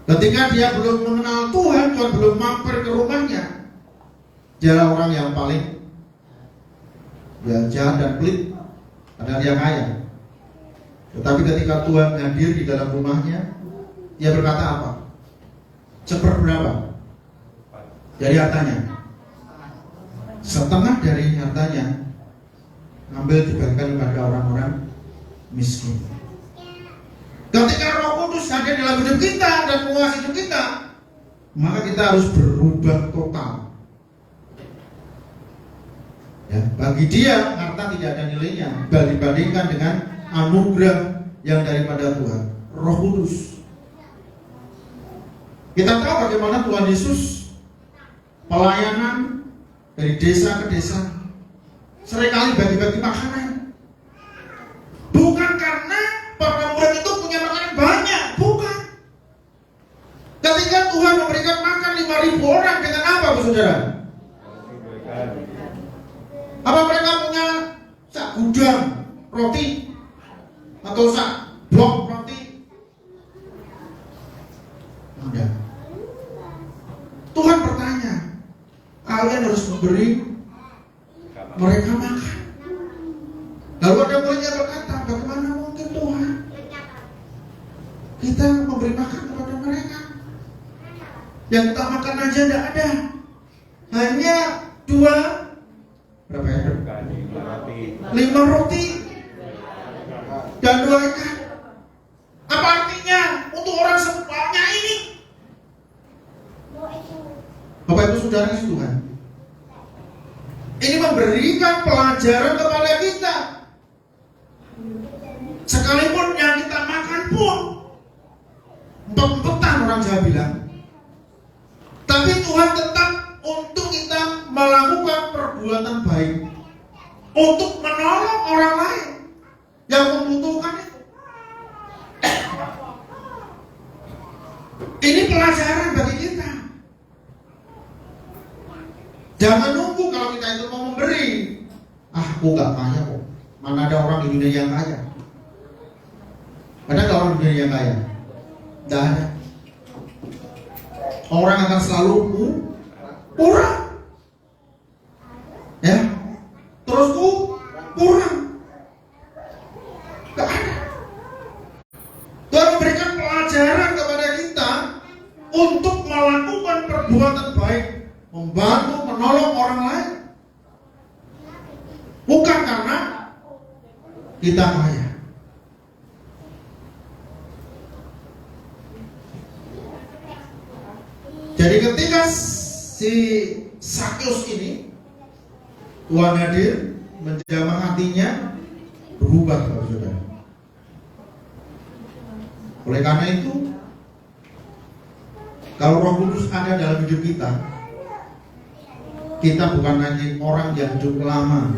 Ketika dia belum mengenal Tuhan, Tuhan belum mampir ke rumahnya, dia adalah orang yang paling jahat dan pelit, padahal dia kaya. Tetapi ketika Tuhan hadir di dalam rumahnya, dia berkata apa? Seperberapa dari hartanya? Setengah dari hartanya ambil dibagikan kepada orang-orang miskin. Ketika Roh Kudus hadir dalam hidup kita dan menguasai hidup kita, maka kita harus berubah total. Ya, bagi dia harta tidak ada nilainya dibandingkan dengan anugerah yang daripada Tuhan, Roh Kudus. Kita tahu bagaimana Tuhan Yesus pelayanan dari desa ke desa, seringkali bagi-bagi makanan. Bukan karena para murid itu punya makanan banyak, bukan. Ketika Tuhan memberikan makan 5.000 orang dengan apa, saudara? Apa mereka punya sak gudang roti atau sak blok roti? Tidak. Tuhan bertanya, kalian harus memberi mereka makan. Lalu ada muridnya berkata, bagaimana mungkin Tuhan kita memberi makan kepada mereka? Yang kita makan aja tidak ada, hanya 2 berapa ya? 5 roti dan 2 ikan. Apa artinya untuk orang sebanyak ini? Bapak Ibu Saudara kasih Tuhan, ini memberikan pelajaran kepada kita. Sekalipun yang kita makan pun empet-empetan, orang Jawa bilang, tapi Tuhan tetap untuk kita melakukan perbuatan baik, untuk menolong orang lain yang membutuhkan itu. Ini pelajaran bagi kita. Jangan nunggu kalau kita itu mau memberi. Aku gak kaya kok. Mana ada orang di dunia yang kaya? Ada gak orang di dunia yang kaya? Tidak ada. Orang akan selalu kurang. Ya, terus kurang. Gak ada. Tuhan memberikan pelajaran kepada kita untuk melakukan perbuatan baik, membantu, menolong orang lain, bukan karena kita kaya. Jadi ketika si Zakheus ini Tuhan hadir, menjamah hatinya, berubah, saudara. Oleh karena itu, kalau Roh Kudus ada dalam hidup kita, kita bukan hanya orang yang hidup lama,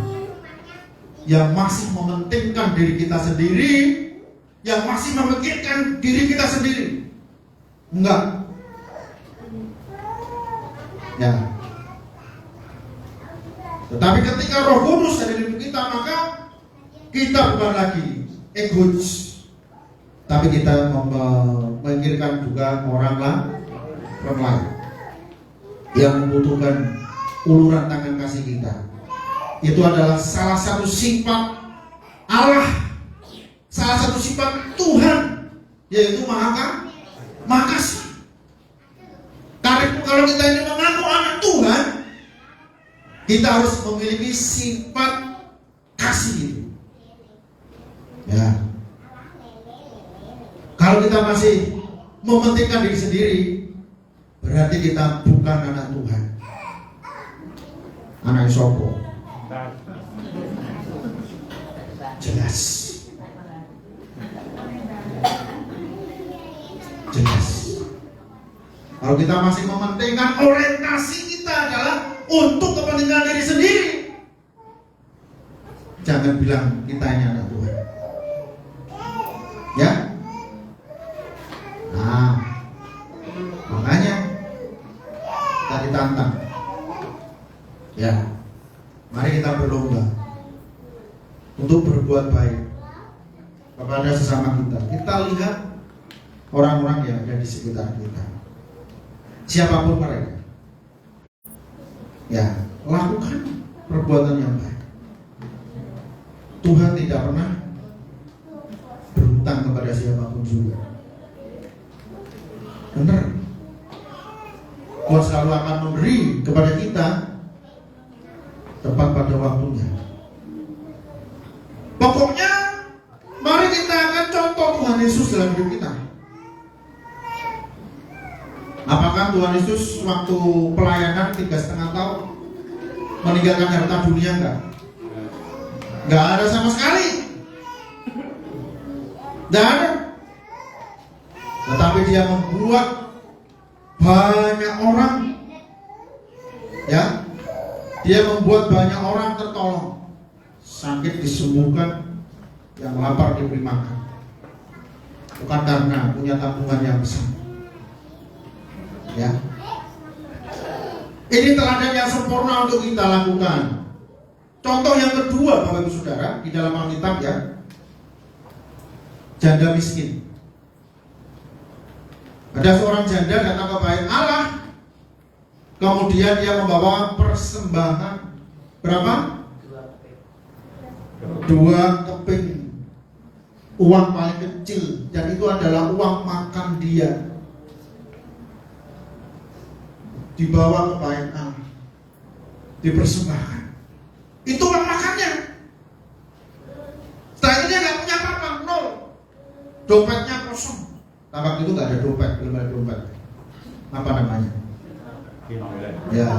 yang masih mementingkan diri kita sendiri, yang masih memikirkan diri kita sendiri. Enggak. Ya, Tetapi ketika Roh Kudus ada di dalam kita, maka kita bukan lagi egois, tapi kita memikirkan juga orang lain yang membutuhkan uluran tangan kasih kita. Itu adalah salah satu sifat Allah, salah satu sifat Tuhan, yaitu Maha Kasih. Karena kalau kita ini mengaku anak Tuhan, kita harus memiliki sifat kasih itu. Ya. Kalau kita masih mementingkan diri sendiri, berarti kita bukan anak Tuhan. Anak sopo. Jelas. Kalau kita masih mementingkan orientasi kita adalah untuk kepentingan diri sendiri, jangan bilang kita ini anak Tuhan. Ya. Nah, makanya kita ditantang. Ya, mari kita berlomba untuk berbuat baik kepada sesama kita. Kita lihat orang-orang yang ada di sekitar kita, siapapun mereka. Ya, lakukan perbuatan yang baik. Tuhan tidak pernah berhutang kepada siapapun juga. Benar. Tuhan selalu akan memberi kepada kita tepat pada waktunya. Pokoknya mari kita akan contoh Tuhan Yesus dalam hidup kita. Apakah Tuhan Yesus waktu pelayanan 3,5 tahun meninggalkan harta dunia? Enggak ada sama sekali. Enggak ada. Tetapi dia membuat banyak orang, ya, dia membuat banyak orang tertolong, sakit disembuhkan, yang lapar diberi makan. Bukan karena punya tabungan yang besar. Ya, ini teladan yang sempurna untuk kita lakukan. Contoh yang kedua, Bapak Ibu Saudara, di dalam Alkitab, ya, janda miskin. Ada seorang janda datang ke bait Allah, kemudian dia membawa persembahan berapa? 2 keping uang paling kecil, dan itu adalah uang makan dia. Dibawa ke bait Allah, dipersembahkan. Itu uang makannya. Setelah itu dia nggak punya apa-apa, nol. Dompetnya kosong. Waktu itu nggak ada dompet, belum ada dompet. Apa namanya? Ya,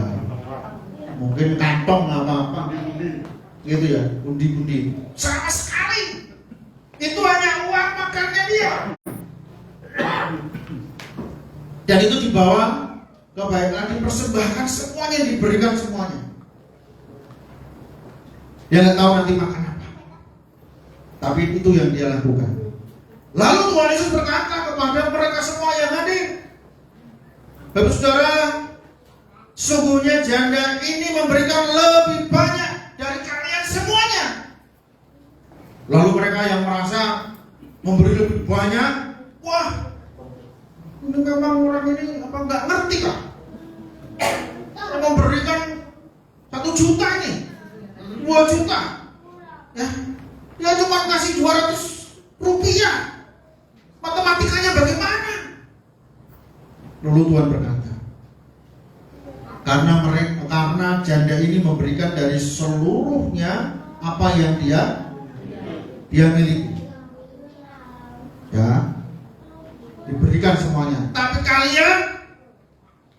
mungkin kantong apa-apa. Gitu ya, undi-undi. Sama sekali. Itu hanya uang makannya dia. Dan itu dibawa ke bait Allah, dipersembahkan semuanya, diberikan semuanya. Dia nggak tahu nanti makan apa, tapi itu yang dia lakukan. Lalu Tuhan Yesus berkata kepada mereka semua yang hadir, Bapak Saudara, sungguhnya janda ini memberikan lebih banyak dari kalian semuanya. Lalu mereka yang merasa memberi lebih banyak, wah, ini memang orang ini apa nggak ngerti kah? Memberikan 1 juta ini, 2 juta, ya, dia cuma kasih 200 rupiah. Matematikanya bagaimana? Lalu Tuhan berkata, karena janda ini memberikan dari seluruhnya apa yang dia miliki, ya, diberikan semuanya. Tapi kalian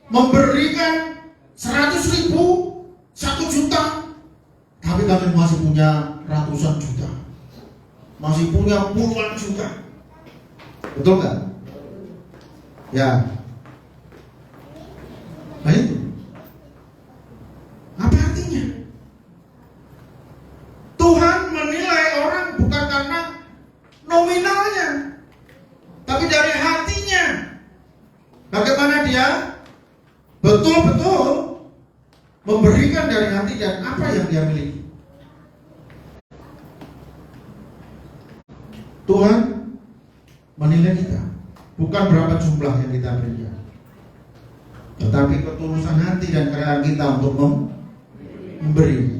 memberikan 100.000, 1 juta, tapi kalian masih punya ratusan juta, masih punya puluhan juta. Betul nggak? Ya. Nah itu. Apa artinya? Tuhan menilai orang bukan karena nominalnya, tapi dari hatinya. Bagaimana dia betul-betul memberikan dari hati dan apa yang dia miliki. Tuhan menilai kita bukan berapa jumlah yang kita berikan, tetapi ketulusan hati dan kerelaan kita untuk memberi.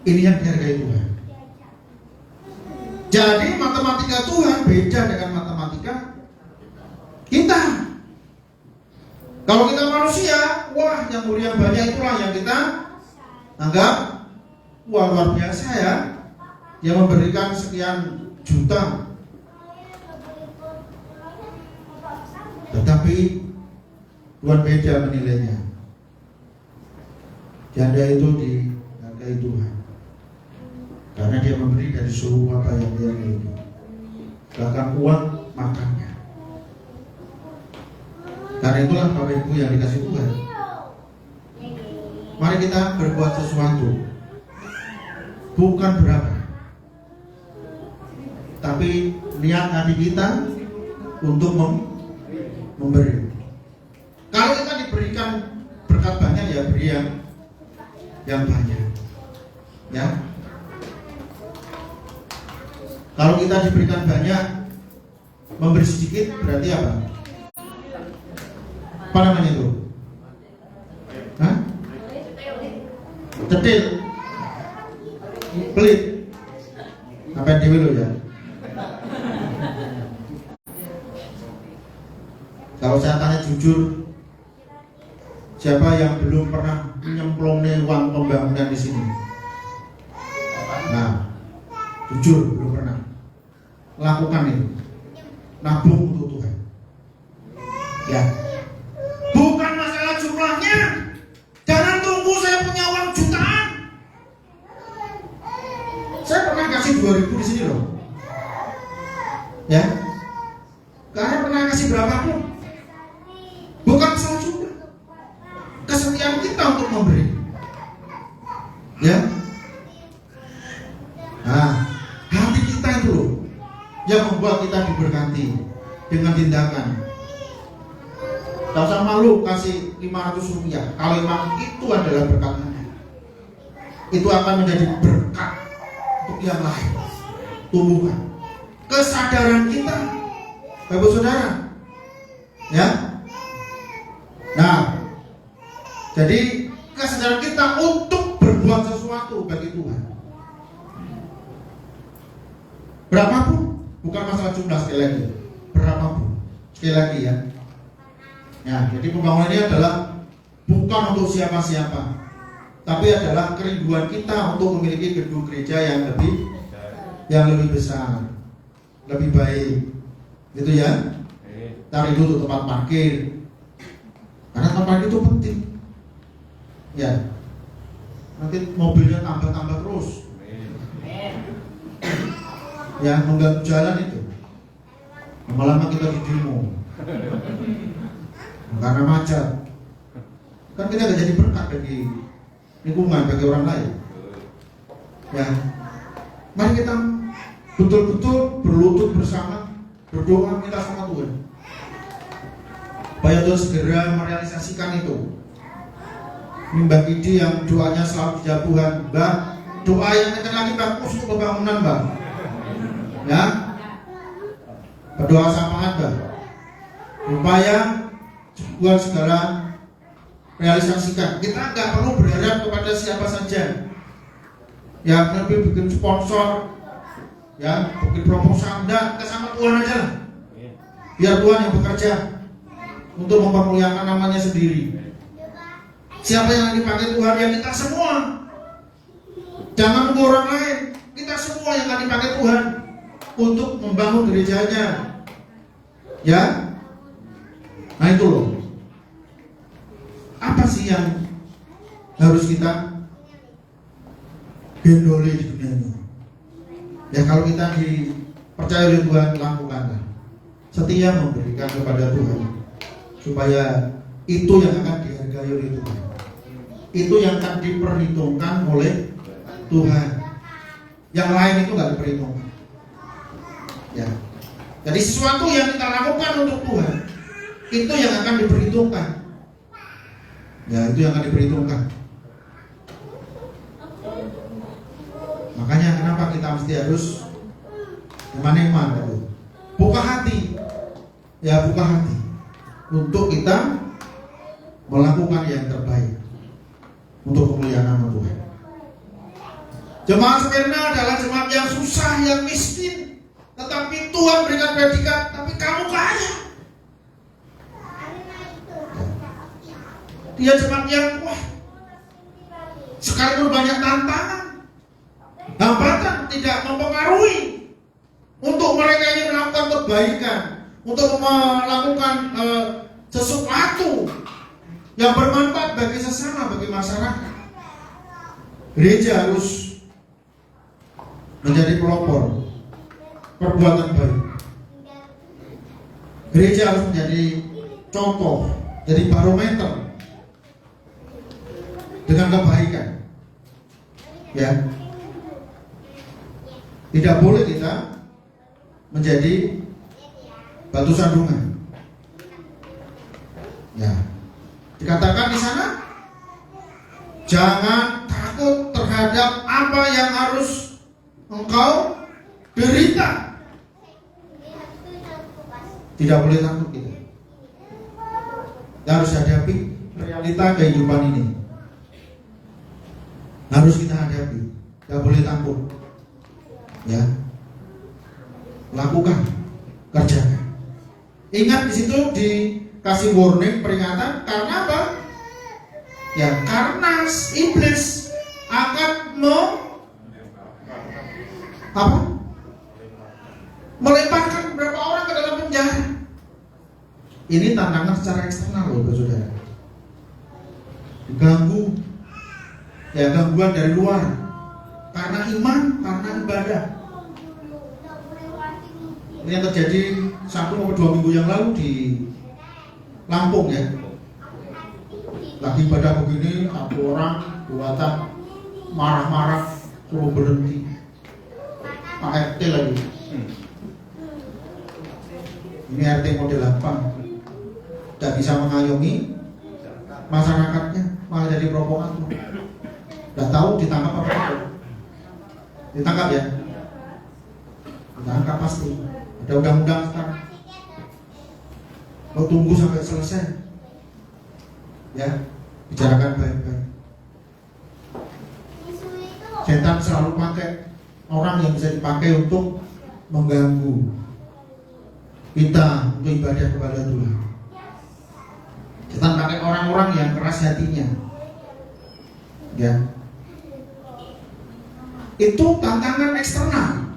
Ini yang dihargai Tuhan. Jadi matematika Tuhan beda dengan matematika kita. Kalau kita manusia, wah yang beri yang banyak itulah yang kita anggap wah luar biasa ya, yang memberikan sekian juta. Tetapi Tuhan beda menilainya. Janda itu dihargai Tuhan karena dia memberi dari seluruh apa yang dia miliki, bahkan uang makannya. Karena itulah Bapak Ibu yang dikasih Tuhan, mari kita berbuat sesuatu, bukan berapa, tapi niat hati kita untuk memberi. Kalau kita diberikan berkat banyak, ya beri yang banyak, ya. Kalau kita diberikan banyak, memberi sedikit berarti apa? Apa namanya itu? Hah? Cetil, pelit, apa yang lo ya? Kalau saya tanya jujur, siapa yang belum pernah nyemplungin uang pembangunan di sini? Nah, jujur belum pernah. Lakukan itu, nabung untuk Tuhan. Ya, bukan masalah jumlahnya. Jangan tunggu saya punya uang jutaan. Saya pernah kasih 2.000 di sini loh. Ya, karena pernah kasih berapapun. Bukan masalah jumlah, kesetiaan kita untuk memberi. Ya, nah, hati kita itu loh yang membuat kita diberkati dengan tindakan. Gak usah malu kasih 500 rupiah. Kalau memang itu adalah berkatnya, itu akan menjadi berkat untuk yang lain. Tumbuhkan kesadaran kita, Bapak Saudara. Ya. Nah, jadi kesadaran kita untuk berbuat sesuatu bagi Tuhan. Berapapun. Bukan masalah jumlah, sekali lagi, berapapun, sekali lagi ya. Ya, jadi pembangunan ini adalah bukan untuk siapa-siapa, tapi adalah kerinduan kita untuk memiliki gedung gereja yang lebih besar, lebih baik, gitu ya. Cari dulu tempat parkir, karena tempat parkir itu penting. Ya, nanti mobilnya tambah terus. Ya, mengganggu jalan itu. Lama-lama kita di demo karena macet. Kan kita gak jadi berkat bagi lingkungan, bagi orang lain. Ya, mari kita betul-betul berlutut bersama, berdoa minta sama Tuhan, supaya Tuhan segera merealisasikan itu. Ini Mbak Kidi yang doanya selalu dijawab Tuhan. Mbak, doa yang akan lagi bagus untuk pembangunan, Mbak. Ya, berdoa sama Anda supaya Tuhan segera realisasikan. Kita nggak perlu berharap kepada siapa saja. Ya, lebih bikin sponsor, ya, bikin proposal, enggak, kita sama Tuhan aja lah. Biar Tuhan yang bekerja untuk mempermuliakan namanya sendiri. Siapa yang dipakai Tuhan? Ya kita semua. Jangan nunggu orang lain. Kita semua yang akan dipakai Tuhan untuk membangun gerejanya. Ya. Nah itu loh. Apa sih yang harus kita gendoli di dunia ini? Ya kalau kita dipercaya oleh Tuhan, lakukanlah. Setia memberikan kepada Tuhan, supaya itu yang akan dihargai oleh Tuhan. Itu yang akan diperhitungkan oleh Tuhan. Yang lain itu nggak diperhitungkan. Ya. Jadi sesuatu yang kita lakukan untuk Tuhan, itu yang akan diperhitungkan. Ya, itu yang akan diperhitungkan. Makanya kenapa kita mesti harus iman gitu. Buka hati. Ya, buka hati untuk kita melakukan yang terbaik untuk kemuliaan nama Tuhan. Jemaat Smyrna adalah jemaat yang susah, yang miskin, tetapi Tuhan berikan predikat, tapi kamu kaya. Dia jemaat yang wah, sekalipun banyak tantangan, hambatan tidak mempengaruhi untuk mereka yang melakukan kebaikan, untuk melakukan sesuatu yang bermanfaat bagi sesama, bagi masyarakat. Gereja harus menjadi pelopor perbuatan baik. Gereja harus menjadi contoh, jadi barometer dengan kebaikan. Ya, tidak boleh kita menjadi batu sandungan. Ya, dikatakan di sana, jangan takut terhadap apa yang harus engkau derita. Tidak boleh takut kita. Kita harus hadapi realita kehidupan ini. Harus kita hadapi. Tidak boleh takut. Ya, lakukan, kerjakan. Ingat di situ dikasih warning, peringatan. Karena apa? Ya, karena iblis akan melemparkan beberapa orang ke dalam penjara. Ini tantangan secara eksternal loh, saudara. Diganggu, ya, gangguan dari luar, karena iman, karena ibadah. Ini yang terjadi 1-2 minggu yang lalu di Lampung, ya. Lagi ibadah begini, satu orang buatan marah-marah, suruh berhenti. Pak RT lagi. Ini RT model apa? Tidak bisa mengayomi masyarakatnya, malah jadi provokator. Tidak tahu ditangkap apa tidak? Ditangkap ya? Ditangkap pasti. Ada undang-undang sekarang. Kau tunggu sampai selesai. Ya, bicarakan baik-baik. Setan selalu pakai orang yang bisa dipakai untuk mengganggu kita untuk ibadah kepada Tuhan. Setan pakai orang-orang yang keras hatinya. Ya, itu tantangan eksternal.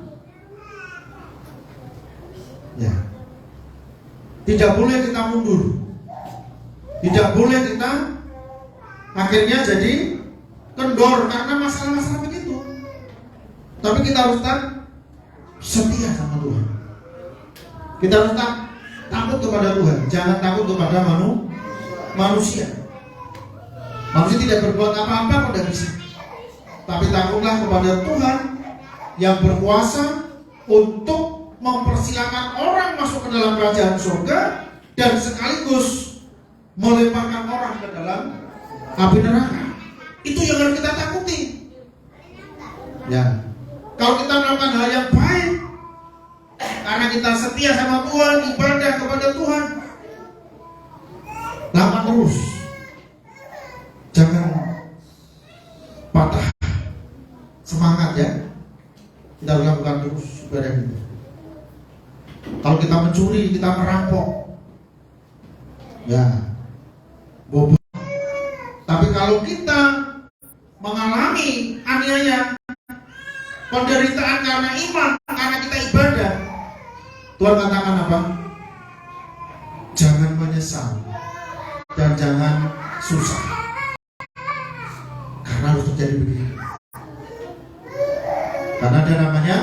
Ya, tidak boleh kita mundur. Tidak boleh kita akhirnya jadi kendor karena masalah-masalah begitu. Tapi kita harus tetap setia sama Tuhan. Kita harus tetap takut kepada Tuhan. Jangan takut kepada manusia. Manusia tidak berbuat apa-apa kok tidak bisa. Tapi takutlah kepada Tuhan yang berkuasa untuk mempersilakan orang masuk ke dalam kerajaan surga dan sekaligus melemparkan orang ke dalam api neraka. Itu yang harus kita takuti. Ya, kalau kita melakukan hal yang baik karena kita setia sama Tuhan, ibadah kepada Tuhan, lakukan terus. Jangan patah semangat, ya. Kita harus lakukan terus ibadah kita. Kalau kita mencuri, kita merampok, ya, bobo. Tapi kalau kita mengalami aniaya, penderitaan karena iman, karena kita ibadah, Tuhan katakan apa? Jangan menyesal dan jangan susah, karena harus terjadi begitu. Karena ada namanya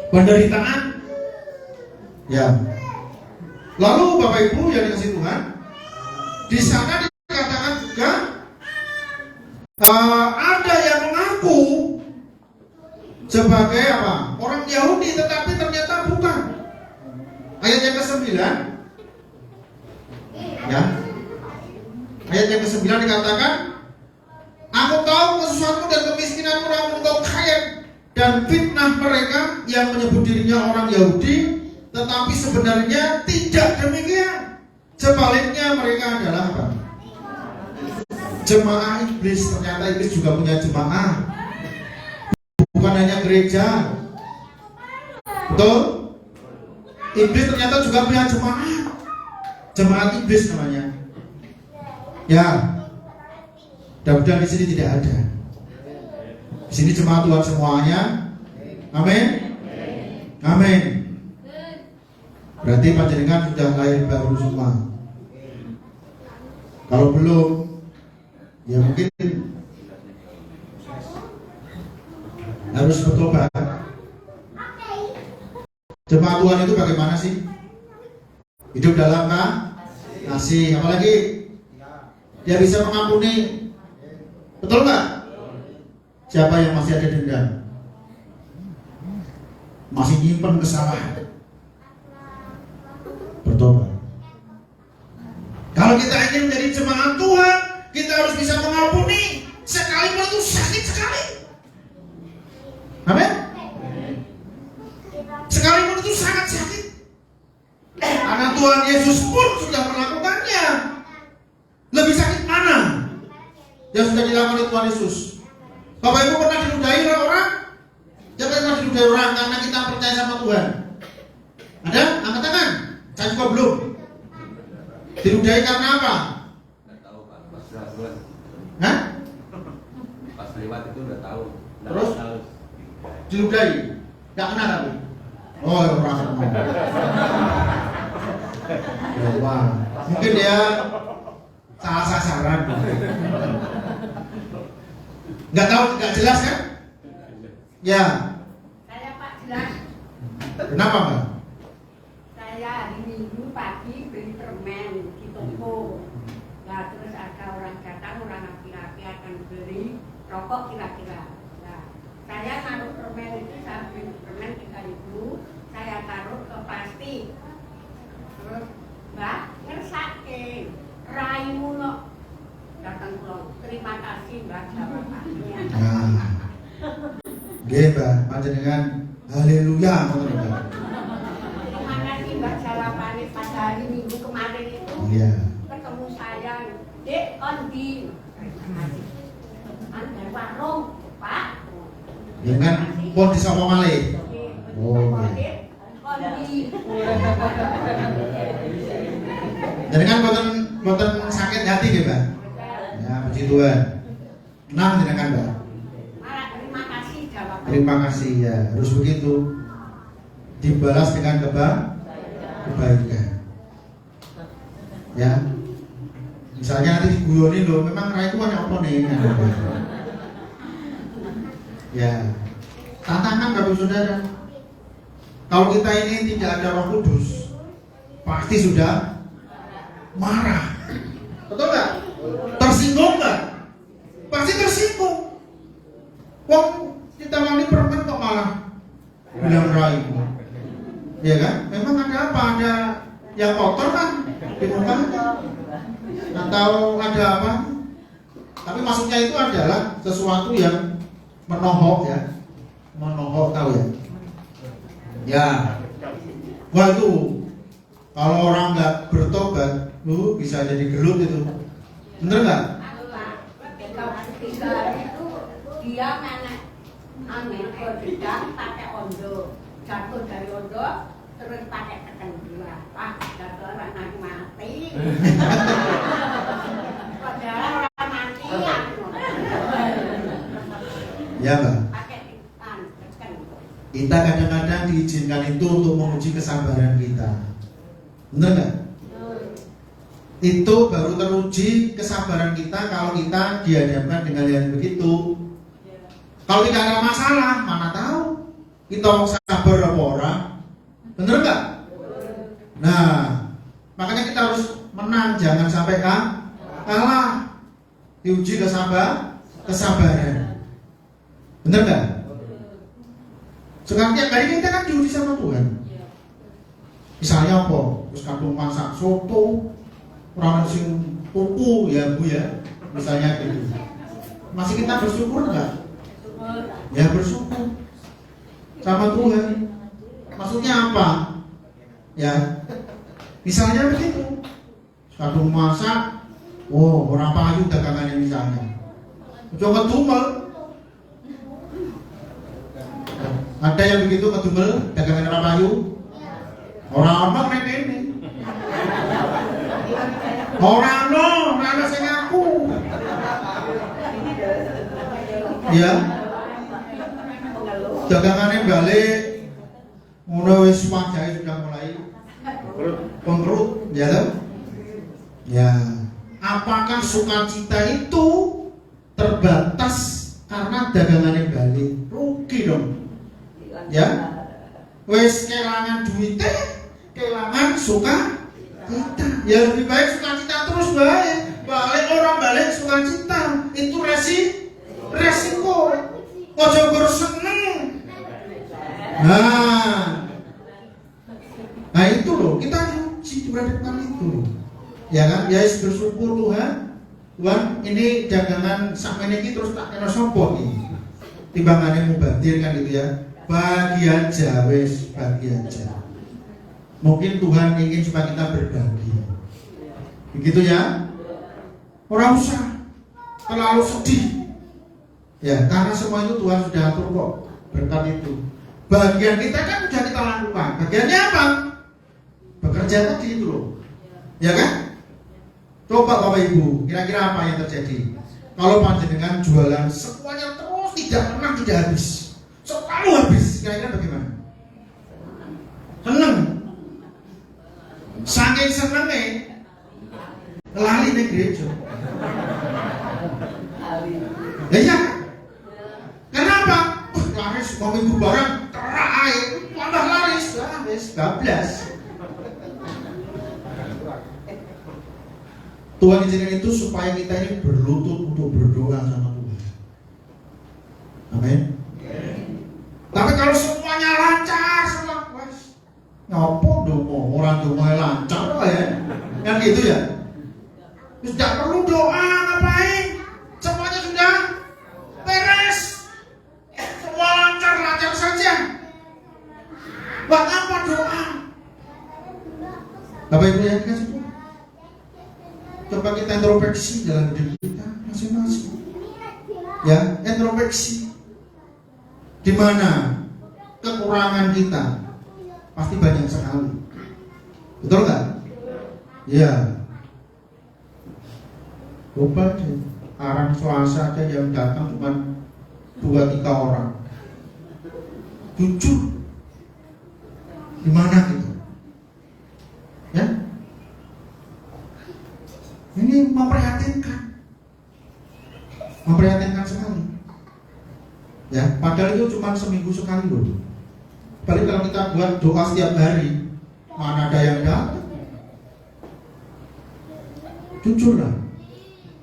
penderitaan. Ya. Lalu Bapak Ibu yang dikasih Tuhan, di sana dikatakan juga ada yang mengaku sebagai apa? Orang Yahudi, tetapi ternyata bukan. Ayat yang ke-9, ya. Ayat yang ke-9 dikatakan, aku tahu kesusahanmu dan kemiskinanmu, namun engkau kaya, dan fitnah mereka yang menyebut dirinya orang Yahudi, tetapi sebenarnya tidak demikian. Sebaliknya mereka adalah apa? Jemaah iblis. Ternyata iblis juga punya jemaah, bukan hanya gereja. Betul? Iblis ternyata juga punya jemaah. Jemaat iblis namanya. Ya, mudah-mudahan di sini tidak ada. Di sini jemaat Tuhan semuanya. Amin. Amin. Berarti panjenengan sudah lahir baru semua. Kalau belum, ya mungkin harus bertobat. Jemaat Tuhan itu bagaimana sih? Hidup dalam kasih. Apalagi dia bisa mengampuni. Betul nggak? Siapa yang masih ada dendam, masih nyimpen kesalahan, bertobat. Kalau kita ingin menjadi jemaat Tuhan, kita harus bisa mengampuni, sekalipun itu sakit sekali. Amin. Sekalipun itu sangat sakit, karena Tuhan Yesus pun sudah melakukannya. Lebih sakit mana yang sudah dilakukan oleh Tuhan Yesus? Bapak Ibu pernah diludahi oleh orang? Siapa yang pernah diludahi orang karena kita percaya sama Tuhan? Ada? Angkat tangan. Saya juga belum. Diludahi karena apa? Nggak tahu Pak, pas lewat. Hah? Pas lewat itu udah tahu. Terus? Diludahi? Gak kena tapi? Oh, orang kenal. Ya, wah. Mungkin dia salah sasaran. Nggak tahu, nggak jelas kan? Ya. Saya Pak jelas. Kenapa Mbak? Saya hari Minggu pagi beli permen di toko. Nah, terus ada orang datang, orang laki-laki akan beli rokok kira-kira. Nah, saya naruh permen itu, saya beli permen 3.000, saya taruh ke plastik. Terus, Mbak, ngersake, raimu no. Datang pulang, terima kasih Mbak jawabannya. Nah. Nggih, Mbak, panjenengan haleluya ngoten Mbak. Terima kasih Mbak jawabannya pada hari Minggu kemarin itu. Iya. Ketemu saya, Dek, kondi. Anda warung, Pak. Ya kan pun disapa malih. Oh, Dek, kondi. Jenengan boten sakit hati nggih, Mbak? Ya, puji Tuhan. Tenang jenengan, Mbak. Malah terima kasih jawabannya. Terima kasih ya, harus begitu. Dibalas dengan kebaikan. Ya. Misalnya nanti diguyoni loh, memang rai itu kan apa nih? Ya. Tantangan Bapak Saudara. Kalau kita ini tidak ada Roh Kudus, pasti sudah marah. Betul nggak? Tersinggung nggak? Pasti tersinggung. Wong kita mandi permen kok malah bilang rai. Ya kan? Memang ada apa? Ada yang kotor kan di muka? Atau ada apa? Tapi maksudnya itu adalah sesuatu yang menohok ya. Menohok, tahu ya? Ya. Wah itu kalau orang nggak bertobat, bisa jadi gelut itu. Bener nggak? Ketika itu dia aneh bergedak pakai ondo, jatuh dari ondo terus pakai tekan gila. Wah, jatuh orang mati. Padahal orang mati ya. Ya Mbak. Pakai tekan. Kita kadang-kadang diizinkan itu untuk menguji kesabaran kita. Bener nggak? Itu baru teruji kesabaran kita kalau kita dihadapkan dengan yang begitu. Kalau tidak ada masalah, mana tahu kita mau sabar apa orang? Bener nggak? Nah, makanya kita harus menang, jangan sampai kalah. Diuji kesabaran. Bener nggak? Sekarang tiap hari kita kan diuji sama Tuhan. Misalnya apa? Terus kadung masak soto, orang sing kuku ya Bu ya, misalnya gitu. Masih kita bersyukur enggak? Ya bersyukur sama Tuhan. Maksudnya apa? Ya, misalnya begitu. Satu masak, oh orang payu dagangannya misalnya. Coba tumel. Ada yang begitu kedumel dagangan orang payu? Orang nek ini. Orang ana sing ngaku. Ya. Dagangannya balik, ngono wis wajahe sudah mulai bangkrut, ya kan? Ya. Apakah sukacita itu terbatas karena dagangannya balik? Rugi dong. Ya. Wis kelangan duitnya, kelangan sukacita. Ya lebih baik sukacita terus baik. Balik orang balik sukacita, itu resiko. Ojo gur seneng. Nah itu loh, kita harus berhadapkan itu loh. Ya kan, ya bersyukur Tuhan. Tuhan ini dagangan sakmene iki terus tak kena sapa iki. Timbangane mubadir kan gitu ya. Bagi aja wis, bagi aja. Mungkin Tuhan ingin supaya kita berbagi. Begitu ya. Ora usah terlalu sedih. Ya, karena semua itu Tuhan sudah atur kok, berkat itu. Bagian kita kan sudah kita lakukan. Bagiannya apa? Bekerja tadi itu loh. Ya kan? Coba Bapak Ibu, kira-kira apa yang terjadi? Kalau panjenengan jualan semuanya terus tidak habis. Selalu habis. Kira-kira bagaimana? Seneng. Saking senengnya lali ning gereja. Ya. Kenapa? Laris mau minggu barang terak air, tambah laris, habis bablas. Tuhan izinin itu supaya kita ini berlutut untuk berdoa sama Tuhan. Amin. Tapi kalau semuanya lancar, semua wes nyopo dongo, orang dongo lancar ya, kan gitu ya. Tidak perlu doa, ngapain? Semuanya sudah beres. Semua lancar saja. Buat apa doa? Bapak Ibu yang dikasih Tuhan, coba kita introspeksi dalam diri kita masing-masing. Ya, introspeksi. Di mana kekurangan kita pasti banyak sekali. Betul nggak? Ya. Coba deh, arang Selasa aja yang datang cuma 2-3 orang. Jujur, di mana gitu? Ya, ini memprihatinkan sekali. Ya, padahal itu cuma seminggu sekali loh. Paling kalau kita buat doa setiap hari, mana ada yang datang? Jujurlah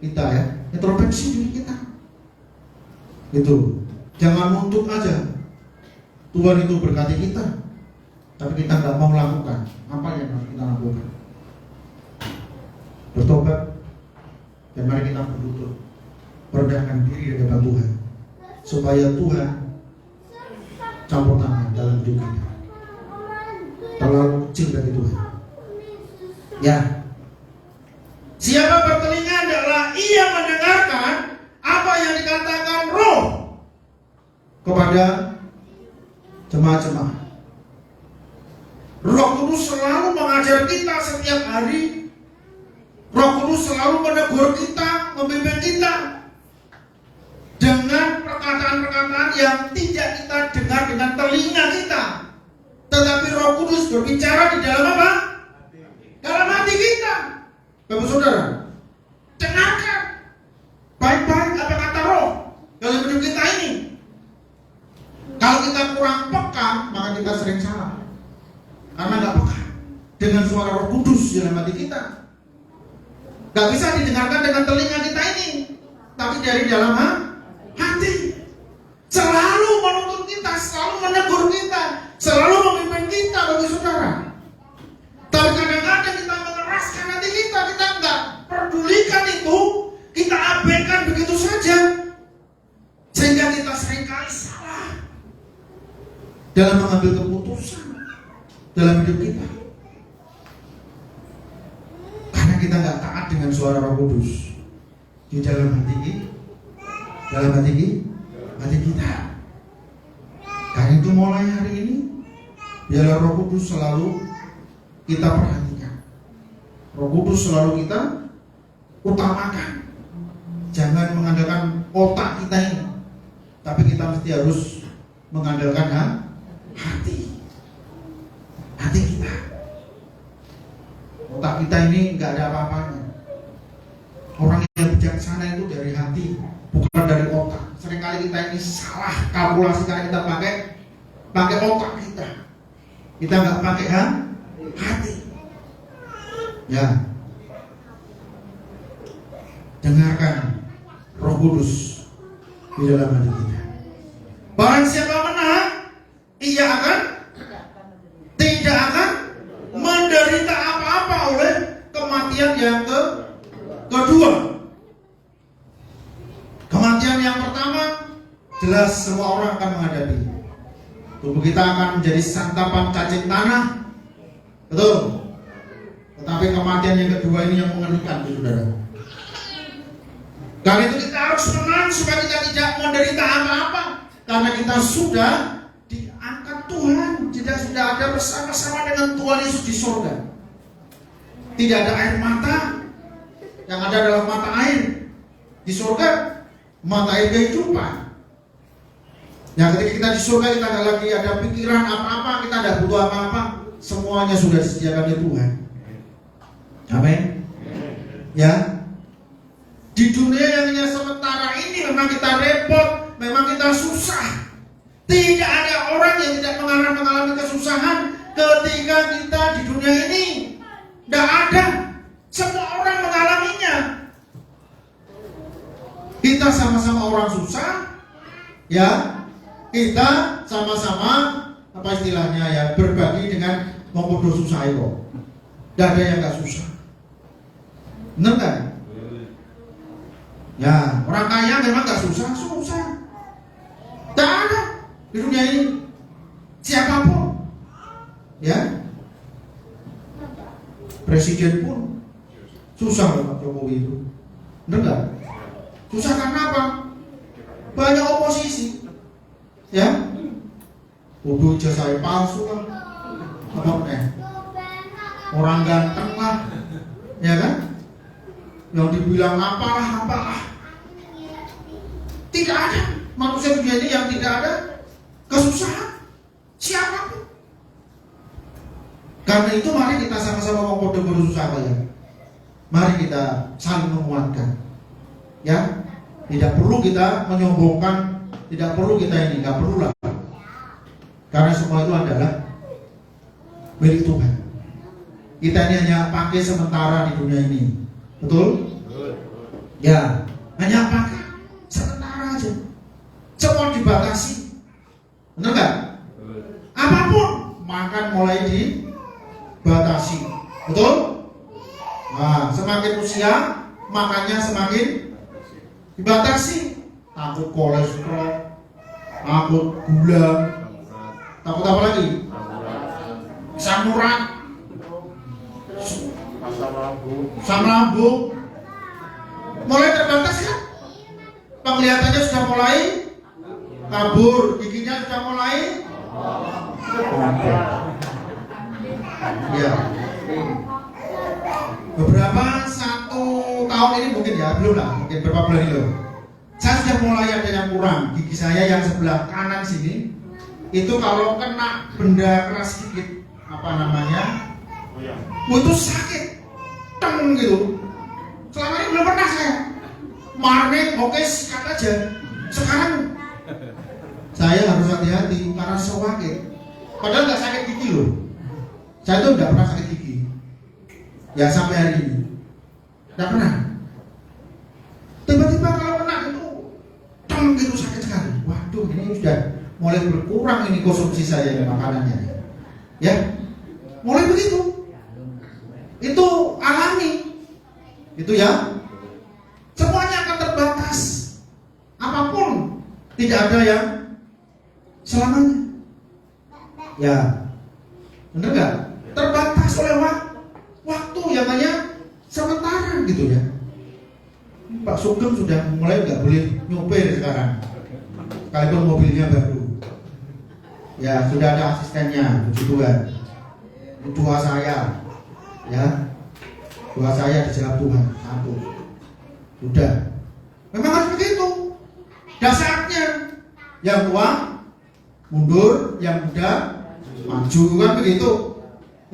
kita ya, introspeksi diri kita. Itu, jangan nuntut aja. Tuhan itu berkati kita, tapi kita nggak mau lakukan. Apa yang harus kita lakukan? Bertobat dan mari kita berlutut, merendahkan diri di hadapan Tuhan, supaya Tuhan campur tangan dalam hidup kita. Terlalu kecil bagi Tuhan. Ya. Siapa bertelinga adalah ia mendengarkan apa yang dikatakan Roh kepada jemaat-jemaat. Roh Kudus selalu mengajar kita setiap hari. Roh Kudus selalu menegur kita, membimbing kita dengan perkataan-perkataan yang tidak kita dengar dengan telinga kita, tetapi Roh Kudus berbicara di dalam apa? Dalam hati kita. Bapak Saudara, dengarkan baik-baik apa kata Roh dalam hidup kita ini. Kalau kita kurang peka, maka kita sering salah karena nggak peka dengan suara Roh Kudus dalam hati kita. Gak bisa didengarkan dengan telinga kita ini, tapi dari dalam hati. Selalu menuntut kita, selalu menegur kita, selalu memimpin kita, bagi saudara. Tapi kadang-kadang kita mengeraskan hati kita nggak pedulikan dalam mengambil keputusan dalam hidup kita. Karena kita nggak taat dengan suara Roh Kudus di dalam hati kita. Karena itu mulai hari ini biarlah Roh Kudus selalu kita perhatikan. Roh Kudus selalu kita utamakan. Jangan mengandalkan otak kita ini, tapi kita mesti harus mengandalkan hati kita. Otak kita ini nggak ada apa-apanya. Orang yang bijaksana itu dari hati, bukan dari otak. Seringkali kita ini salah kalkulasi karena kita pakai otak kita. Kita nggak pakai hati. Ya, dengarkan Roh Kudus di dalam hati kita. Barang siapa menang, ia tidak akan menderita apa-apa oleh kematian yang kedua. Kematian yang pertama jelas semua orang akan menghadapi. Tubuh kita akan menjadi santapan cacing tanah, betul. Tetapi kematian yang kedua ini yang mengerikan, saudara. Karena itu kita harus menang supaya kita tidak menderita apa-apa. Karena kita sudah diangkat Tuhan, sudah ada bersama-sama dengan Tuhan Yesus di surga. Tidak ada air mata, yang ada adalah mata air. Di surga, mata air kehidupan. Yang ketika kita di surga, kita tidak lagi ada pikiran apa-apa, kita tidak butuh apa-apa. Semuanya sudah disediakan oleh Tuhan. Amin. Ya. Di dunia yang hanya sementara ini memang kita repot, memang kita susah. Tidak ada orang yang tidak mengalami kesusahan ketika kita di dunia ini. Tidak ada. Semua orang mengalaminya. Kita sama-sama orang susah, ya. Kita sama-sama apa istilahnya ya, berbagi dengan memperdo susah itu. Tidak ada yang nggak susah. Benar kan? Ya, orang kaya memang gak susah. Tak ada di dunia ini siapapun. Ya, presiden pun susah loh Pak Jokowi itu. Benar gak? Susah karena apa? Banyak oposisi. Ya, bodoh jasa palsu lah. Orang ganteng lah. Ya kan? Yang dibilang apalah. Tidak ada manusia dunia ini yang tidak ada kesusahan siapapun. Karena itu mari kita sama-sama mengkode-kode susah ya. Mari kita saling menguatkan. Ya, tidak perlu kita menyombongkan, tidak perlu kita ini, nggak perlu lah. Karena semua itu adalah milik Tuhan. Kita ini hanya pakai sementara di dunia ini. Betul? Ya, hanya pakai sementara aja. Semua dibatasi. Benar nggak? Apapun makan mulai dibatasi. Betul? Nah, semakin usia makannya semakin dibatasi. Takut kolesterol, takut gula, takut apa lagi? Asam urat, asam lambung, mulai terbatas kan? Penglihatannya sudah mulai kabur, giginya sudah mulai. Ya. Beberapa 1 tahun ini mungkin ya, belum lah, mungkin beberapa bulan itu. Saya sudah mulai ada yang kurang. Gigi saya yang sebelah kanan sini itu kalau kena benda keras sedikit, apa namanya? Itu sakit. Teng gitu. Selama ini belum pernah saya. Marnet, oke, sikat aja. Sekarang saya harus hati-hati karena sakit. Padahal nggak sakit gigi loh. Saya tuh nggak pernah sakit gigi. Ya sampai hari ini nggak pernah. Tiba-tiba kalau kena itu teng gitu sakit sekali. Waduh, ini sudah mulai berkurang ini konsumsi saya ya, makanannya. Ya, mulai begitu. Itu alami. Itu ya. Semuanya akan terbatas. Apapun tidak ada yang selamanya. Ya, bener nggak? Terbatas oleh waktu yang hanya sementara gitu ya. Pak Sugeng sudah mulai nggak boleh nyopir sekarang, sekalipun mobilnya baru. Ya, sudah ada asistennya, puji Tuhan. Dua saya, ya, dua saya dijawab Tuhan, satu. Sudah. Memang harus begitu. Dasarnya, yang tua mundur, yang muda maju, kan begitu.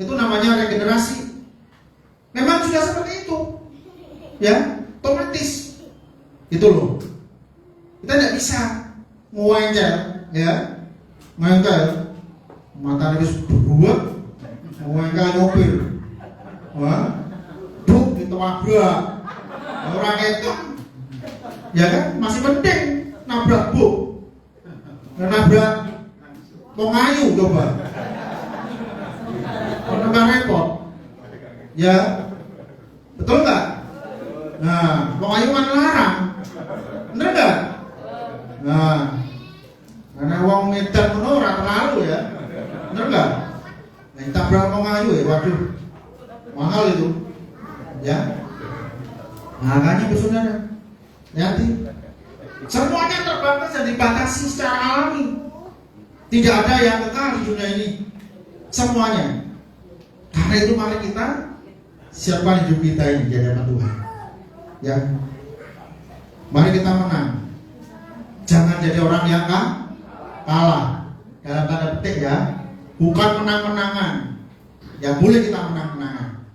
Itu namanya regenerasi. Memang sudah seperti itu, ya, otomatis. Itu loh. Kita tidak bisa nguencel, ya, nguencel. Mata harus berbuat, nguencel nyopir. Wah, duk ditabrak. Orang itu, ya kan, masih penting nabrak buk, nabrak wong ayu coba. Nggak repot, ya, betul nggak? Nah, wong ayu kan larang, bener nggak? Nah, karena wong Medan menora terlalu ya, bener nggak? Nah, tabrak wong ayu ya, waduh, mahal itu, ya. Nah, makanya bersaudara, hati. Semuanya terbatas dan dibatasi secara alami. Tidak ada yang kekal di dunia ini. Semuanya. Karena itu mari kita siapkan hidup kita ini di hadapan Tuhan. Ya. Mari kita menang. Jangan jadi orang yang kalah. Dalam tanda petik ya. Bukan menang-menangan. Ya boleh kita menang-menangan.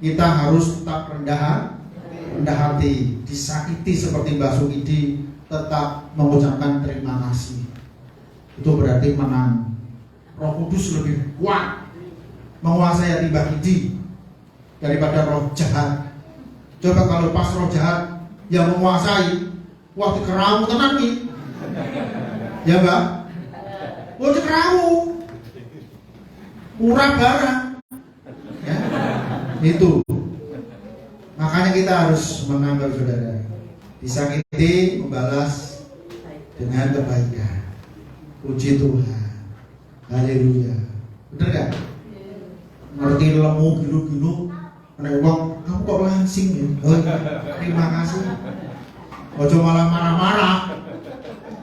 Kita harus tetap rendah hati, disakiti seperti Mbak Sukidi, tetap mengucapkan terima kasih. Itu berarti menang. Roh Kudus lebih kuat menguasai hati Mbak Sukidi daripada roh jahat. Coba kalau pas roh jahat yang menguasai, wah dikeramu tenan nih, ya Mbak, wah dikeramu, murah barang, ya, itu. Makanya kita harus menambah saudara. Disakiti, membalas dengan kebaikan. Puji Tuhan. Haleluya. Bener gak? Ngerti lemu gilu-gilu. Nek wong, kamu kok langsing ya? Oh, terima kasih. Ojo malah marah-marah.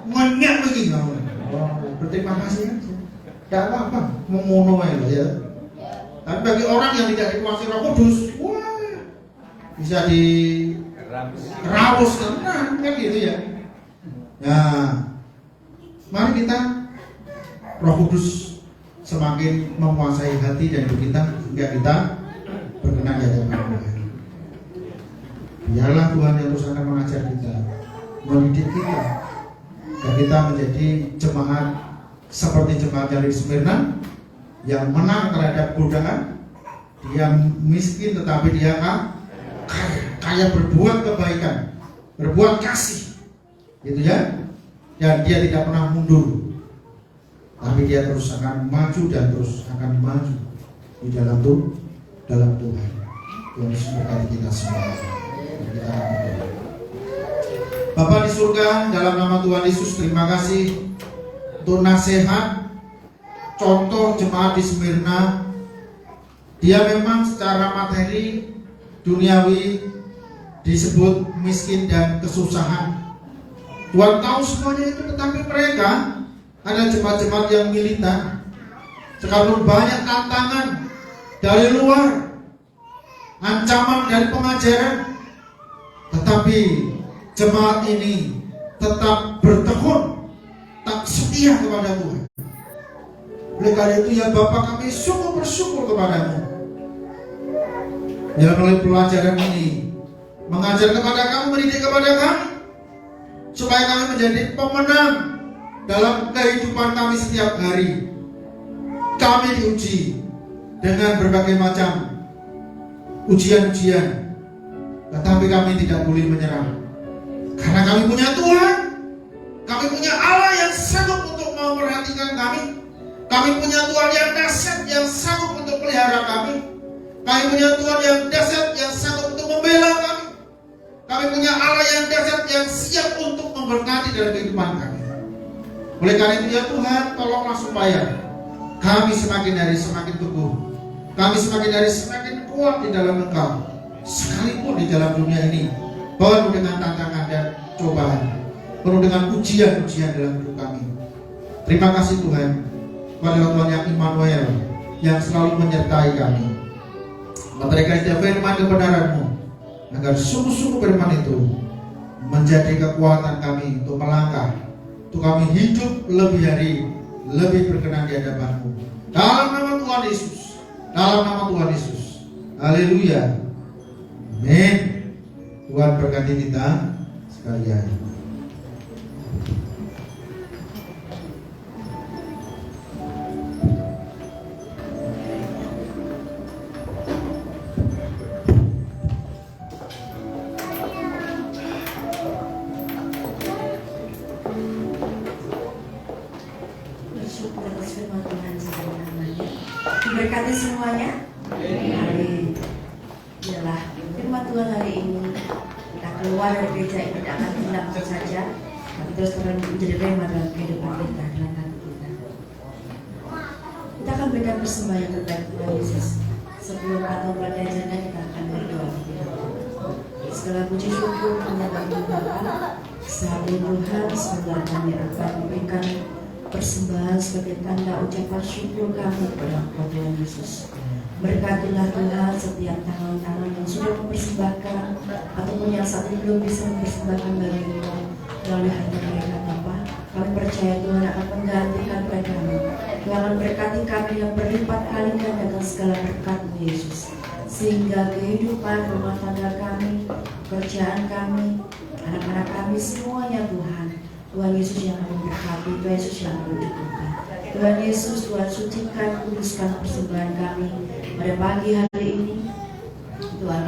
Menyak lagi kamu. Oh, berterima kasih aja. Gak apa-apa. Memono ya. Tapi bagi orang yang tidak dikuasai Roh Kudus, wah, bisa dirawus tenang kan gitu ya. Nah, mari kita Roh Kudus semakin menguasai hati dan hidup kita hingga kita berkenan di hadapan Tuhan. Biarlah Tuhan yang terus akan mengajar kita, mendidik kita, agar kita menjadi jemaat seperti jemaat yang di Smyrna yang menang terhadap godaan. Dia miskin tetapi dia kaya berbuat kebaikan, berbuat kasih, gitu ya. Dan dia tidak pernah mundur, tapi dia terus akan maju dan terus akan maju di dalam Tuhan. Tuhan Yesus memberkati kita semua. Bapa di surga, dalam nama Tuhan Yesus terima kasih untuk nasihat, contoh jemaat di Smyrna. Dia memang secara materi duniawi disebut miskin dan kesusahan. Tuhan tahu semuanya itu, tetapi mereka ada jemaat-jemaat yang militan. Sekalipun banyak tantangan dari luar, ancaman dari pengajaran, tetapi jemaat ini tetap bertekun, tak setia kepada Tuhan. Oleh karena itu ya Bapak, kami sungguh bersyukur kepadamu yang melalui pelajaran ini mengajar kepada kami, mendidik kepada kami, supaya kami menjadi pemenang dalam kehidupan kami setiap hari. Kami diuji dengan berbagai macam ujian-ujian, tetapi kami tidak boleh menyerah, karena kami punya Tuhan. Kami punya Allah yang sanggup untuk memperhatikan kami. Kami punya Tuhan yang dahsyat yang sanggup untuk pelihara kami. Kami punya Tuhan yang dahsyat yang sanggup untuk membela kami. Kami punya Allah yang dahsyat yang siap untuk memberkati dalam kehidupan kami. Oleh karena itu ya Tuhan, tolonglah supaya Kami semakin hari semakin teguh. Kami semakin hari semakin kuat di dalam Engkau. Sekalipun di dalam dunia ini penuh dengan tantangan dan cobaan, penuh dengan ujian-ujian dalam hidup kami. Terima kasih Tuhan kepada Tuhan yang Immanuel yang selalu menyertai kami. Memberikan setiap firman kebenaran-Mu agar sungguh-sungguh firman itu menjadi kekuatan kami untuk melangkah, untuk kami hidup lebih hari, lebih berkenan di hadapan-Mu. Dalam nama Tuhan Yesus, dalam nama Tuhan Yesus. Haleluya. Amin. Tuhan berkati kita sekalian. Bersyukur atas firman Tuhan segala namanya. Diberkati semuanya. Amin. Yalah, firman Tuhan hari ini kita keluar dari gereja ini tidak akan hilang saja, tapi terus terang menjadi rema dalam kehidupan kita, dalam hati kita. Kita akan berikan persembahan terbaik kepada Yesus. Sebelum atau belajarnya kita akan berdoa. Segala puji syukur hanya bagi Bapa. Saat ini Tuhan, semoga kami akan memberikan persembahan sebagai tanda ucapan syukur kami kepada Tuhan Yesus. Berkatilah Tuhan setiap tangan-tangan yang sudah mempersembahkan ataupun yang saat ini belum bisa mempersembahkan bagi Tuhan melalui hati mereka Bapa. Kami percaya Tuhan akan menggantikan mereka. Tuhan akan berkati kami yang berlipat kali ganda dengan segala berkat-Mu Yesus, sehingga kehidupan rumah tangga kami, pekerjaan kami, anak-anak kami semuanya Tuhan Yesus yang akan memberkati, Tuhan Yesus yang akan mencukupkan. Tuhan Yesus, Tuhan sucikan, kuduskan persembahan kami pada pagi hari ini. Tuhan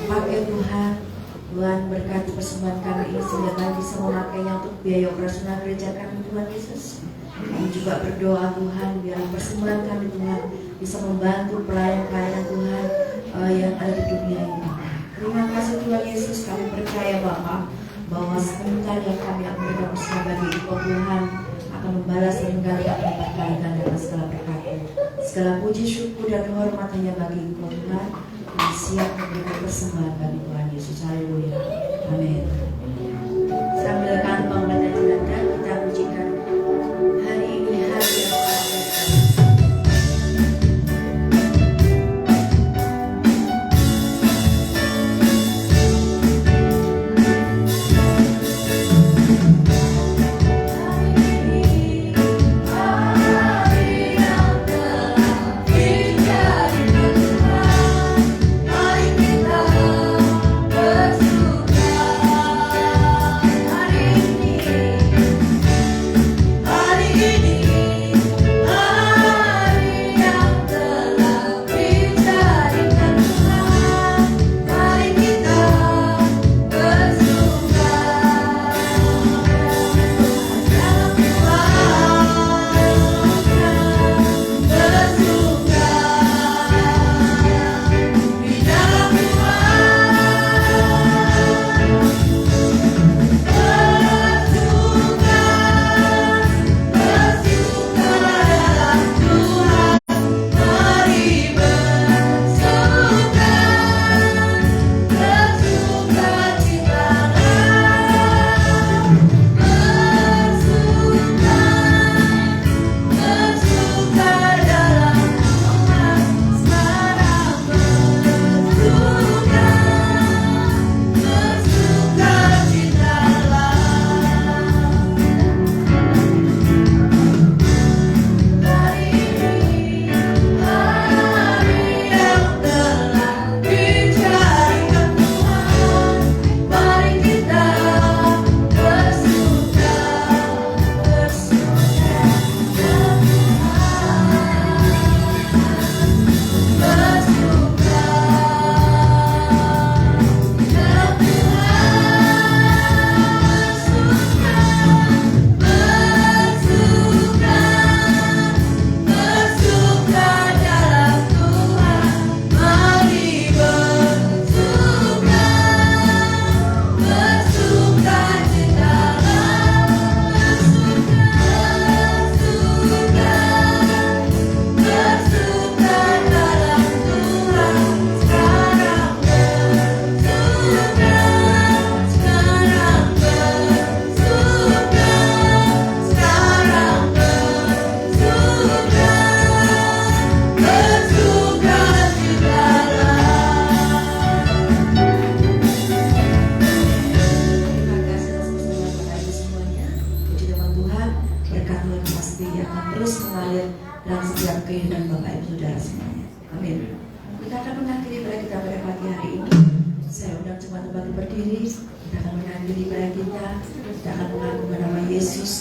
pakai Tuhan berkati persembahan kami ini sehingga kami bisa memakainya untuk biaya operasional gereja kami Tuhan Yesus. Kami juga berdoa Tuhan biar persembahan kami Tuhan bisa membantu pelayan-pelayan Tuhan yang ada di dunia ini. Terima kasih Tuhan Yesus, kami percaya Bapa bahwa sebentar yang kami akan berikan bersama bagi Engkau Tuhan akan membalas dan menggantikan berkali ganda segala berkat. Segala puji syukur dan hormat hanya bagi Engkau Tuhan. Kami siap memberikan persembahan bagi Tuhan Yesus. Haleluya. Amin. Sambil kantong dan jenazah kita pujikan hari ini hari yang sangat Mari kita bersuka. dalam setiap kehidupan Bapak Ibu Saudara semuanya. Amin. Kita akan mengakhiri ibadah kita pada pagi hari ini. Saya undang jemaat bagi berdiri. Kita akan mengakhiri ibadah kita. Kita akan mengagungkan nama Yesus.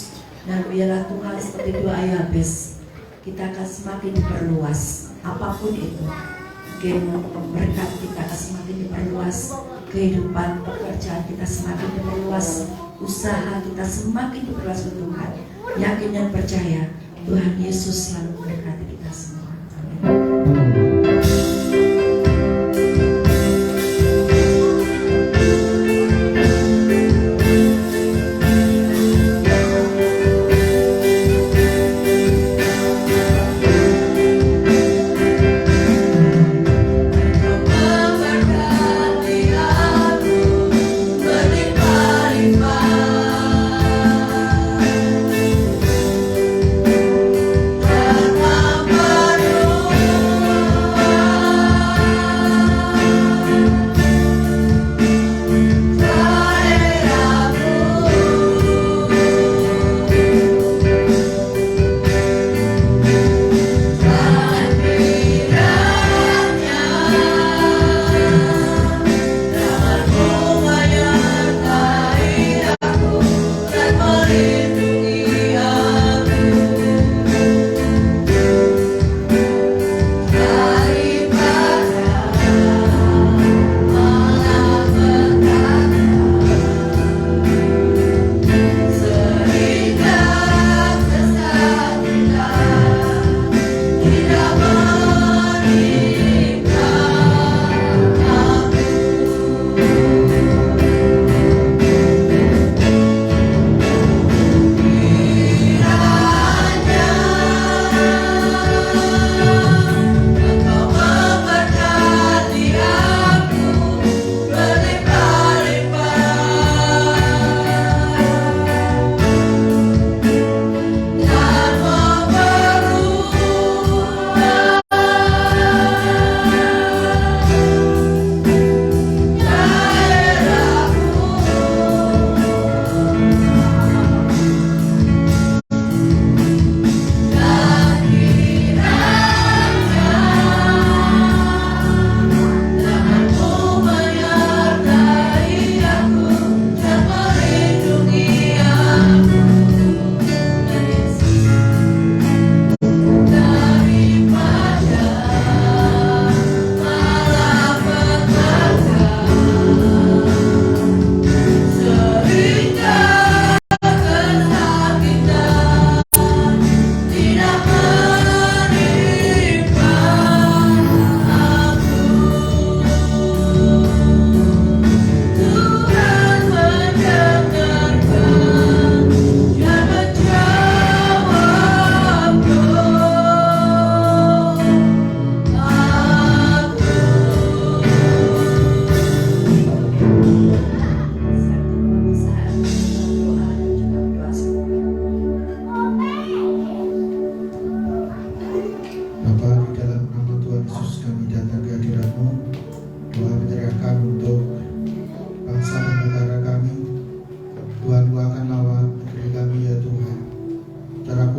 Dan biarlah Tuhan seperti doa Yabes, kita akan semakin diperluas. Apapun itu, berkat kita akan semakin diperluas. Kehidupan pekerjaan kita semakin diperluas. Usaha kita semakin diperluas untuk Tuhan. Yakin dan percaya Tuhan Yesus selalu memberkati kita semua. Amin.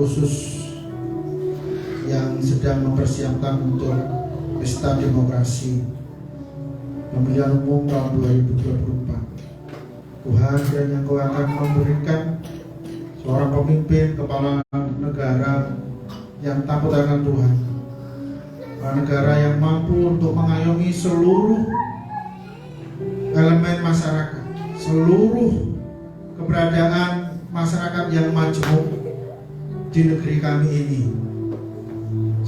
khusus yang sedang mempersiapkan untuk pesta demokrasi pemilihan umum tahun 2024. Tuhan, kiranya Engkau akan memberikan seorang pemimpin kepala negara yang takut akan Tuhan, kepala negara yang mampu untuk mengayomi seluruh elemen masyarakat, seluruh keberadaan masyarakat yang majemuk di negeri kami ini.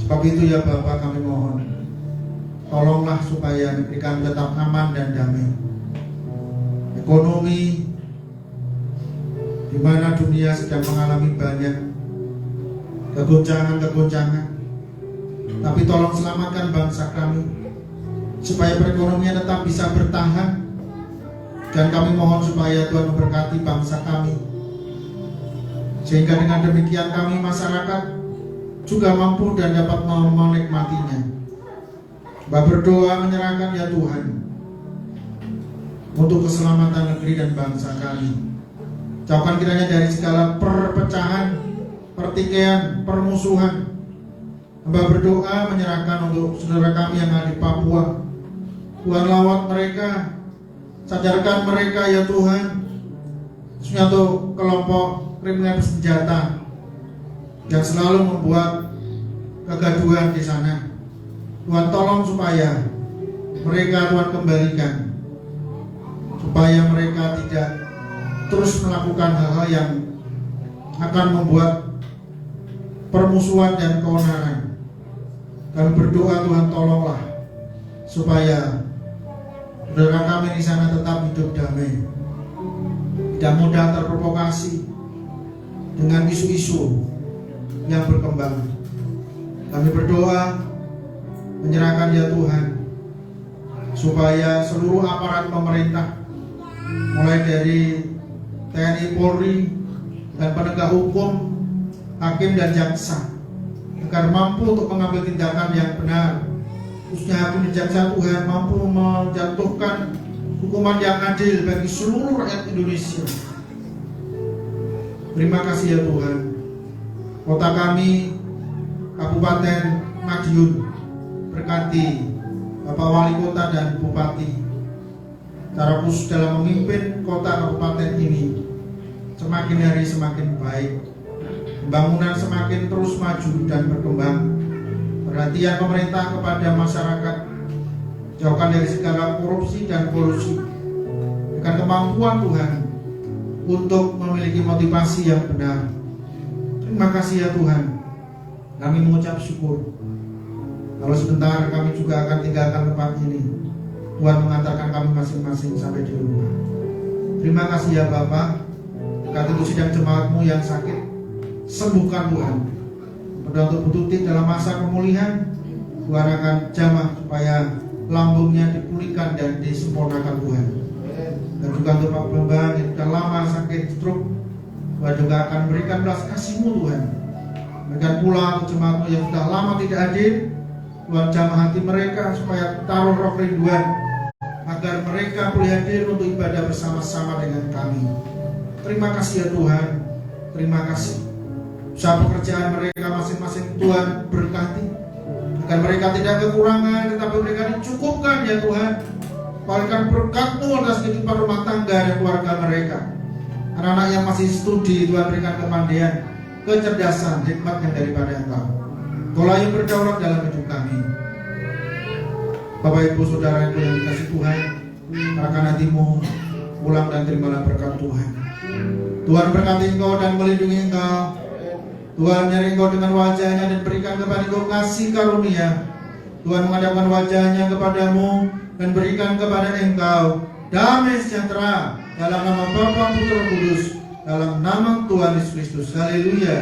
Sebab itu ya Bapak, kami mohon, tolonglah supaya negeri kami tetap aman dan damai. Ekonomi di mana dunia sedang mengalami banyak kegoncangan, tapi tolong selamatkan bangsa kami supaya perekonomian tetap bisa bertahan. Dan kami mohon supaya Tuhan memberkati bangsa kami, sehingga dengan demikian kami masyarakat juga mampu dan dapat menikmatinya. Mbak berdoa menyerahkan ya Tuhan untuk keselamatan negeri dan bangsa kami. Jauhkan kiranya dari segala perpecahan, pertikaian, permusuhan, Hamba berdoa menyerahkan untuk saudara kami yang ada di Papua. Tuhan lawat mereka, sadarkan mereka ya Tuhan, khususnya untuk kelompok kriminal bersenjata yang selalu membuat kegaduhan di sana. Tuhan tolong supaya mereka Tuhan kembalikan, supaya mereka tidak terus melakukan hal-hal yang akan membuat permusuhan dan keonaran. Kami berdoa Tuhan tolonglah supaya saudara kami di sana tetap hidup damai, tidak mudah terprovokasi dengan isu-isu yang berkembang. Kami berdoa menyerahkan ya Tuhan supaya seluruh aparat pemerintah, mulai dari TNI, Polri, dan penegak hukum, hakim dan jaksa, agar mampu untuk mengambil tindakan yang benar, khususnya hakim dan jaksa Tuhan mampu menjatuhkan hukuman yang adil bagi seluruh rakyat Indonesia. Terima kasih ya Tuhan. Kota kami, Kabupaten Madiun, berkati Bapak Wali Kota dan Bupati, secara khusus dalam memimpin kota kabupaten ini semakin hari semakin baik, pembangunan semakin terus maju dan berkembang. Perhatian pemerintah kepada masyarakat, jauhkan dari segala korupsi dan kolusi, dengan kemampuan Tuhan untuk memiliki motivasi yang benar. Terima kasih ya Tuhan. Kami mengucap syukur kalau sebentar kami juga akan tinggalkan tempat ini. Tuhan mengantarkan kami masing-masing sampai di rumah. Terima kasih ya Bapak. Berkati untuk sidang jemaatmu yang sakit, sembuhkan Tuhan. Berdoa untuk Bu Tuti dalam masa pemulihan, Tuhan akan jamah supaya lambungnya dipulihkan dan disempurnakan Tuhan. Dan juga untuk Pak Bambang yang sudah lama sakit stroke, Tuhan juga akan berikan belas kasih-Mu Tuhan. Berikan pula untuk jemaatmu yang sudah lama tidak hadir, Tuhan jamah hati mereka supaya taruh roh kerinduan, agar mereka boleh hadir untuk ibadah bersama-sama dengan kami. Terima kasih ya Tuhan. Terima kasih. Usaha pekerjaan mereka masing-masing Tuhan berkati, agar mereka tidak kekurangan, tetapi mereka dicukupkan ya Tuhan. Berikan berkat-Mu atas kehidupan rumah tangga dan keluarga mereka. Anak-anak yang masih studi, Tuhan berikan kepandaian, kecerdasan, hikmat yang daripada Engkau. Kaulah yang berdaulat dalam hidup kami. Bapak Ibu Saudara yang dikasihi Tuhan, arahkan hatimu, pulang dan terimalah berkat Tuhan. Tuhan berkati engkau dan melindungi engkau. Tuhan menyertai engkau dengan wajahnya dan berikan kepada engkau kasih karunia. Tuhan menghadapkan wajahnya kepadamu dan berikan kepada engkau damai sejahtera, dalam nama Bapa, Putra, Kudus, dalam nama Tuhan Yesus Kristus. Haleluya.